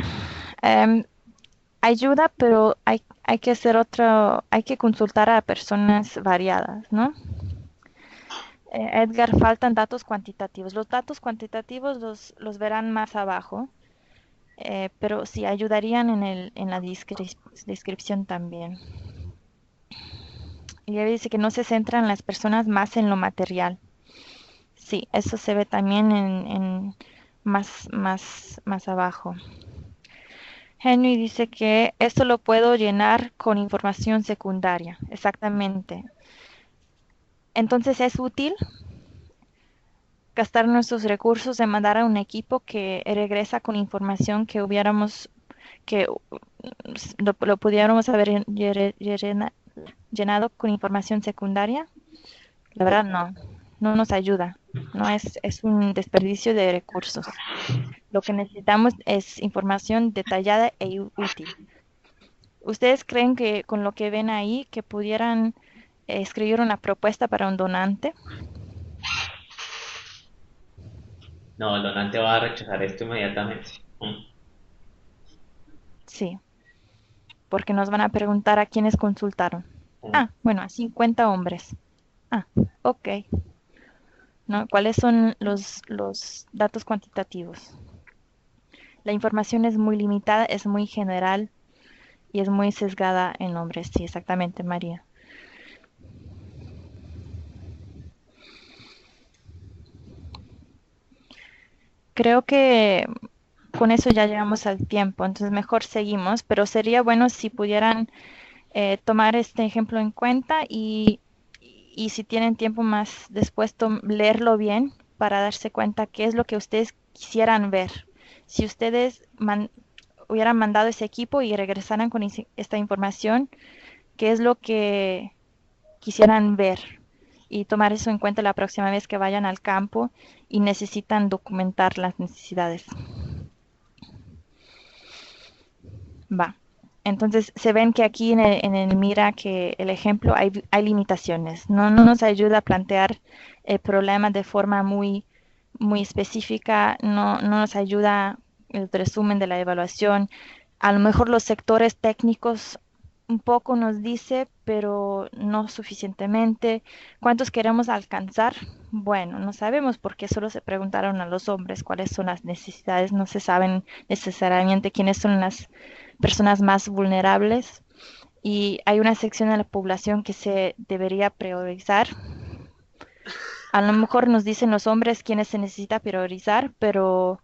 ayuda, pero hay que hacer hay que consultar a personas variadas, ¿no? Edgar, faltan datos cuantitativos. Los datos cuantitativos los verán más abajo, pero sí ayudarían en la descripción también. Y ella dice que no se centran las personas más en lo material. Sí, eso se ve también en más abajo. Henry dice que esto lo puedo llenar con información secundaria. Exactamente. Entonces es útil gastar nuestros recursos en mandar a un equipo que regresa con información que lo pudiéramos haber llenado con información secundaria. La verdad no nos ayuda. No es un desperdicio de recursos. Lo que necesitamos es información detallada e útil. ¿Ustedes creen que con lo que ven ahí que pudieran escribir una propuesta para un donante? No, el donante va a rechazar esto inmediatamente. Sí, porque nos van a preguntar a quiénes consultaron. Bueno, a 50 hombres. Ok. ¿No? ¿Cuáles son los datos cuantitativos? La información es muy limitada, es muy general y es muy sesgada en hombres. Sí, exactamente, María. Creo que con eso ya llegamos al tiempo, entonces mejor seguimos, pero sería bueno si pudieran tomar este ejemplo en cuenta y si tienen tiempo más después leerlo bien para darse cuenta qué es lo que ustedes quisieran ver. Si ustedes hubieran mandado ese equipo y regresaran con esta información, qué es lo que quisieran ver y tomar eso en cuenta la próxima vez que vayan al campo y necesitan documentar las necesidades. Va. Entonces se ven que aquí en el mira que el ejemplo hay limitaciones. No nos ayuda a plantear el problema de forma muy específica, no nos ayuda el resumen de la evaluación. A lo mejor los sectores técnicos un poco nos dice, pero no suficientemente. ¿Cuántos queremos alcanzar? Bueno, no sabemos porque solo se preguntaron a los hombres cuáles son las necesidades, no se saben necesariamente quiénes son las personas más vulnerables y hay una sección de la población que se debería priorizar. A lo mejor nos dicen los hombres quiénes se necesita priorizar, pero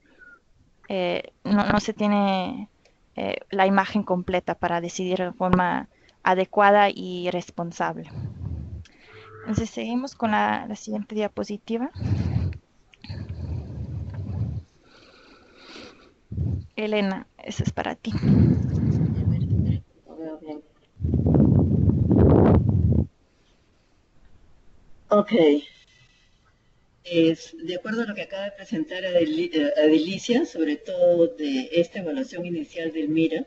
no se tiene la imagen completa para decidir de forma adecuada y responsable. Entonces seguimos con la siguiente diapositiva. Elena, eso es para ti. Ok. De acuerdo a lo que acaba de presentar Adelicia, sobre todo de esta evaluación inicial del MIRA,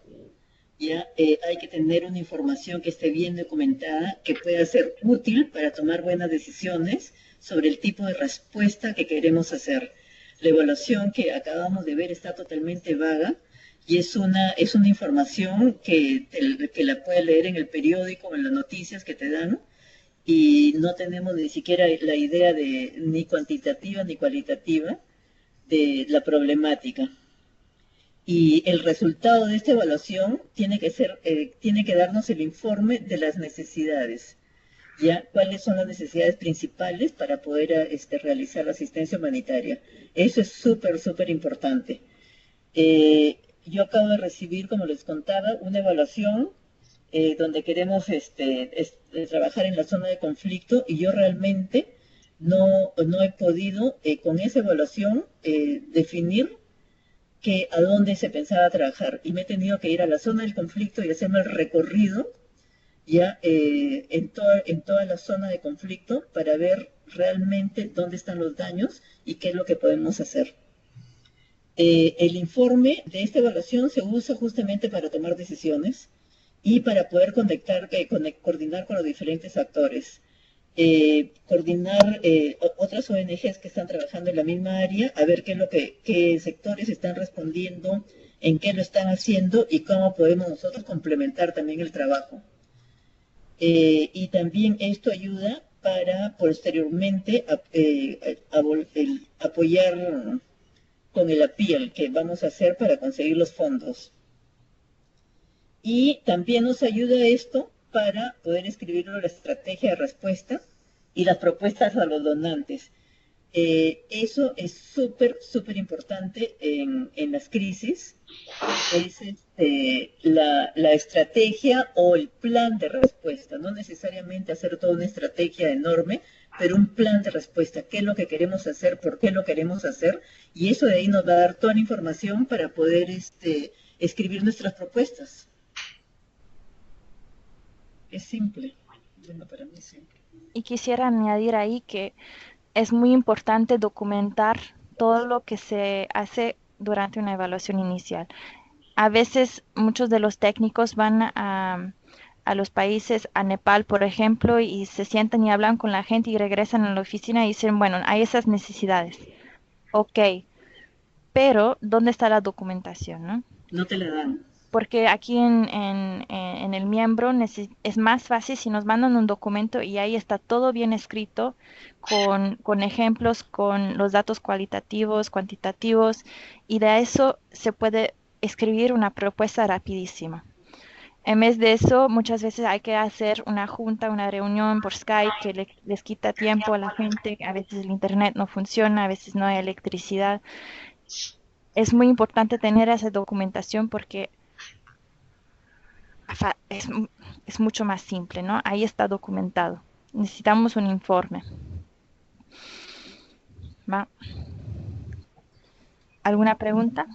ya hay que tener una información que esté bien documentada, que pueda ser útil para tomar buenas decisiones sobre el tipo de respuesta que queremos hacer. La evaluación que acabamos de ver está totalmente vaga y es una información que la puedes leer en el periódico o en las noticias que te dan, y no tenemos ni siquiera la idea ni cuantitativa ni cualitativa de la problemática. Y el resultado de esta evaluación tiene que darnos el informe de las necesidades. ¿Ya? ¿Cuáles son las necesidades principales para poder realizar la asistencia humanitaria? Eso es súper importante. Yo acabo de recibir, como les contaba, una evaluación donde queremos trabajar en la zona de conflicto, y yo realmente no he podido con esa evaluación definir a dónde se pensaba trabajar, y me he tenido que ir a la zona del conflicto y hacerme el recorrido ya en toda la zona de conflicto para ver realmente dónde están los daños y qué es lo que podemos hacer. El informe de esta evaluación se usa justamente para tomar decisiones y para poder coordinar con los diferentes actores. Coordinar otras ONGs que están trabajando en la misma área, a ver qué sectores están respondiendo, en qué lo están haciendo y cómo podemos nosotros complementar también el trabajo. Y también esto ayuda para posteriormente apoyar con el appeal que vamos a hacer para conseguir los fondos. Y también nos ayuda esto para poder escribir la estrategia de respuesta y las propuestas a los donantes. Eso es súper importante en las crisis. Es la estrategia o el plan de respuesta, no necesariamente hacer toda una estrategia enorme, pero un plan de respuesta, qué es lo que queremos hacer, por qué lo queremos hacer, y eso de ahí nos va a dar toda la información para poder escribir nuestras propuestas. Es simple. Bueno, para mí es simple. Y quisiera añadir ahí que es muy importante documentar todo lo que se hace durante una evaluación inicial. A veces muchos de los técnicos van a los países, a Nepal, por ejemplo, y se sientan y hablan con la gente y regresan a la oficina y dicen, bueno, hay esas necesidades. Ok, pero ¿dónde está la documentación, no? No te la dan. Porque aquí en el miembro es más fácil si nos mandan un documento y ahí está todo bien escrito, con ejemplos, con los datos cualitativos, cuantitativos, y de eso se puede escribir una propuesta rapidísima. En vez de eso, muchas veces hay que hacer una junta, una reunión por Skype que les quita tiempo a la gente. A veces el internet no funciona, a veces no hay electricidad. Es muy importante tener esa documentación porque es mucho más simple, ¿no? Ahí está documentado. Necesitamos un informe. ¿Va? ¿Alguna pregunta?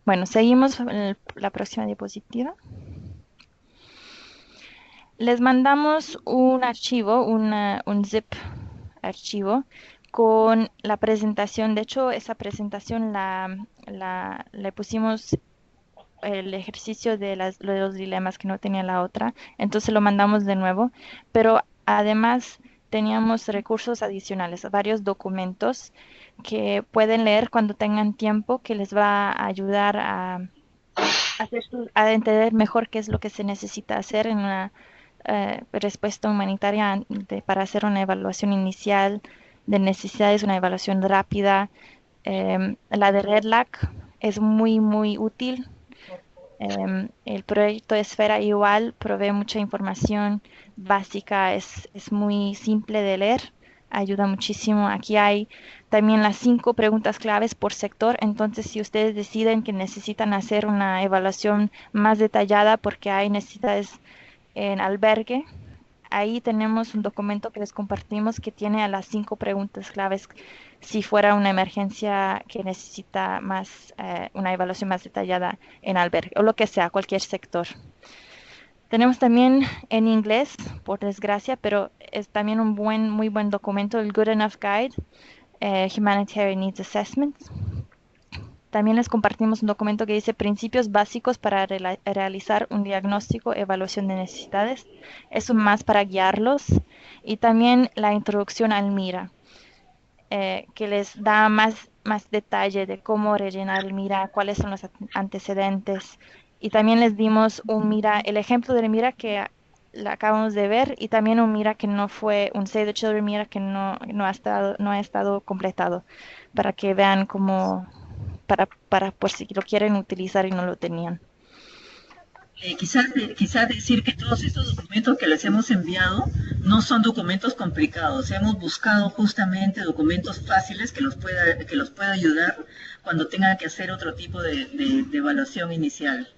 Bueno, seguimos la próxima diapositiva. Les mandamos un archivo, un zip archivo con la presentación. De hecho, esa presentación le pusimos el ejercicio de los dilemas que no tenía la otra, entonces lo mandamos de nuevo, pero además teníamos recursos adicionales, varios documentos que pueden leer cuando tengan tiempo, que les va a ayudar a entender mejor qué es lo que se necesita hacer en una respuesta humanitaria para hacer una evaluación inicial de necesidades, una evaluación rápida. La de REDLAC es muy útil. El proyecto de Esfera igual provee mucha información básica, es muy simple de leer, ayuda muchísimo. Aquí hay también las 5 preguntas claves por sector, entonces si ustedes deciden que necesitan hacer una evaluación más detallada porque hay necesidades en albergue, ahí tenemos un documento que les compartimos que tiene a las 5 preguntas claves si fuera una emergencia que necesita una evaluación más detallada en albergue o lo que sea, cualquier sector. Tenemos también en inglés, por desgracia, pero es también un muy buen documento, el Good Enough Guide, Humanitarian Needs Assessment. También les compartimos un documento que dice principios básicos para realizar un diagnóstico, evaluación de necesidades. Eso más para guiarlos. Y también la introducción al MIRA, que les da más detalle de cómo rellenar el MIRA, cuáles son los antecedentes. Y también les dimos un MIRA, el ejemplo del MIRA que acabamos de ver, y también un MIRA que no fue, un Save the Children MIRA que no ha estado completado, para que vean cómo, para por si lo quieren utilizar y no lo tenían. quizás decir que todos estos documentos que les hemos enviado no son documentos complicados. Hemos buscado justamente documentos fáciles que los pueda ayudar cuando tengan que hacer otro tipo de evaluación inicial.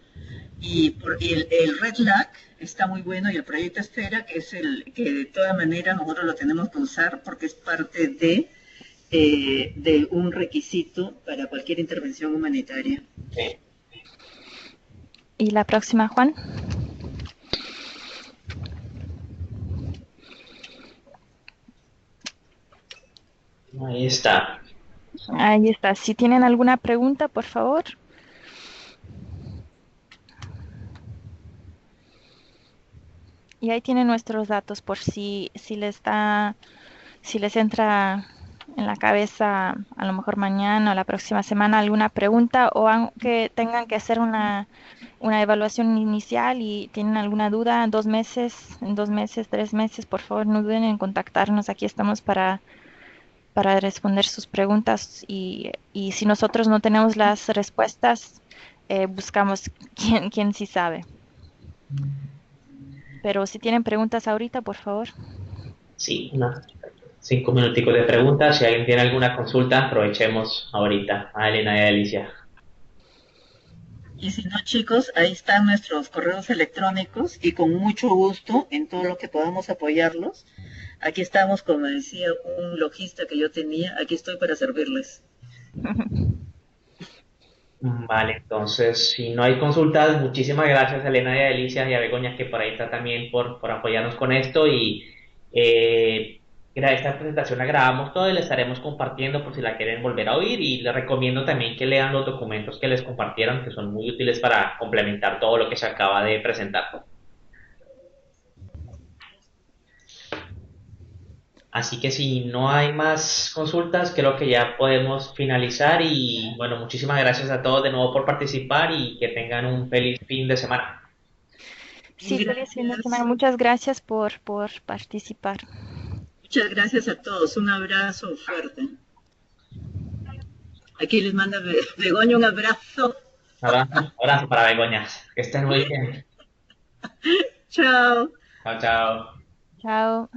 Y el Red LAC está muy bueno, y el proyecto Esfera, que es el que de todas maneras nosotros lo tenemos que usar porque es parte de un requisito para cualquier intervención humanitaria. Sí. ¿Y la próxima, Juan? Ahí está. Ahí está. Si tienen alguna pregunta, por favor. Y ahí tienen nuestros datos por si les entra en la cabeza, a lo mejor mañana o la próxima semana, alguna pregunta, o aunque tengan que hacer una evaluación inicial y tienen alguna duda en 2 meses, 3 meses, por favor no duden en contactarnos. Aquí estamos para responder sus preguntas, y si nosotros no tenemos las respuestas, buscamos quién sí sabe. Pero si tienen preguntas ahorita, por favor. Sí, 5 minuticos de preguntas. Si alguien tiene alguna consulta, aprovechemos ahorita. A Elena y a Alicia. Y si no, chicos, ahí están nuestros correos electrónicos, y con mucho gusto en todo lo que podamos apoyarlos. Aquí estamos, como decía un logista que yo tenía, aquí estoy para servirles. Vale, entonces, si no hay consultas, muchísimas gracias a Elena y a Alicia y a Begoña, que por ahí está también por apoyarnos con esto. Y esta presentación la grabamos toda y la estaremos compartiendo por si la quieren volver a oír, y les recomiendo también que lean los documentos que les compartieron, que son muy útiles para complementar todo lo que se acaba de presentar. Así que si no hay más consultas, creo que ya podemos finalizar. Y bueno, muchísimas gracias a todos de nuevo por participar, y que tengan un feliz fin de semana. Sí, feliz fin de semana. Muchas gracias por participar. Muchas gracias a todos. Un abrazo fuerte. Aquí les manda Begoña un abrazo. Abrazo para Begoña. Que estén muy bien. Chao. Chao, chao. Chao.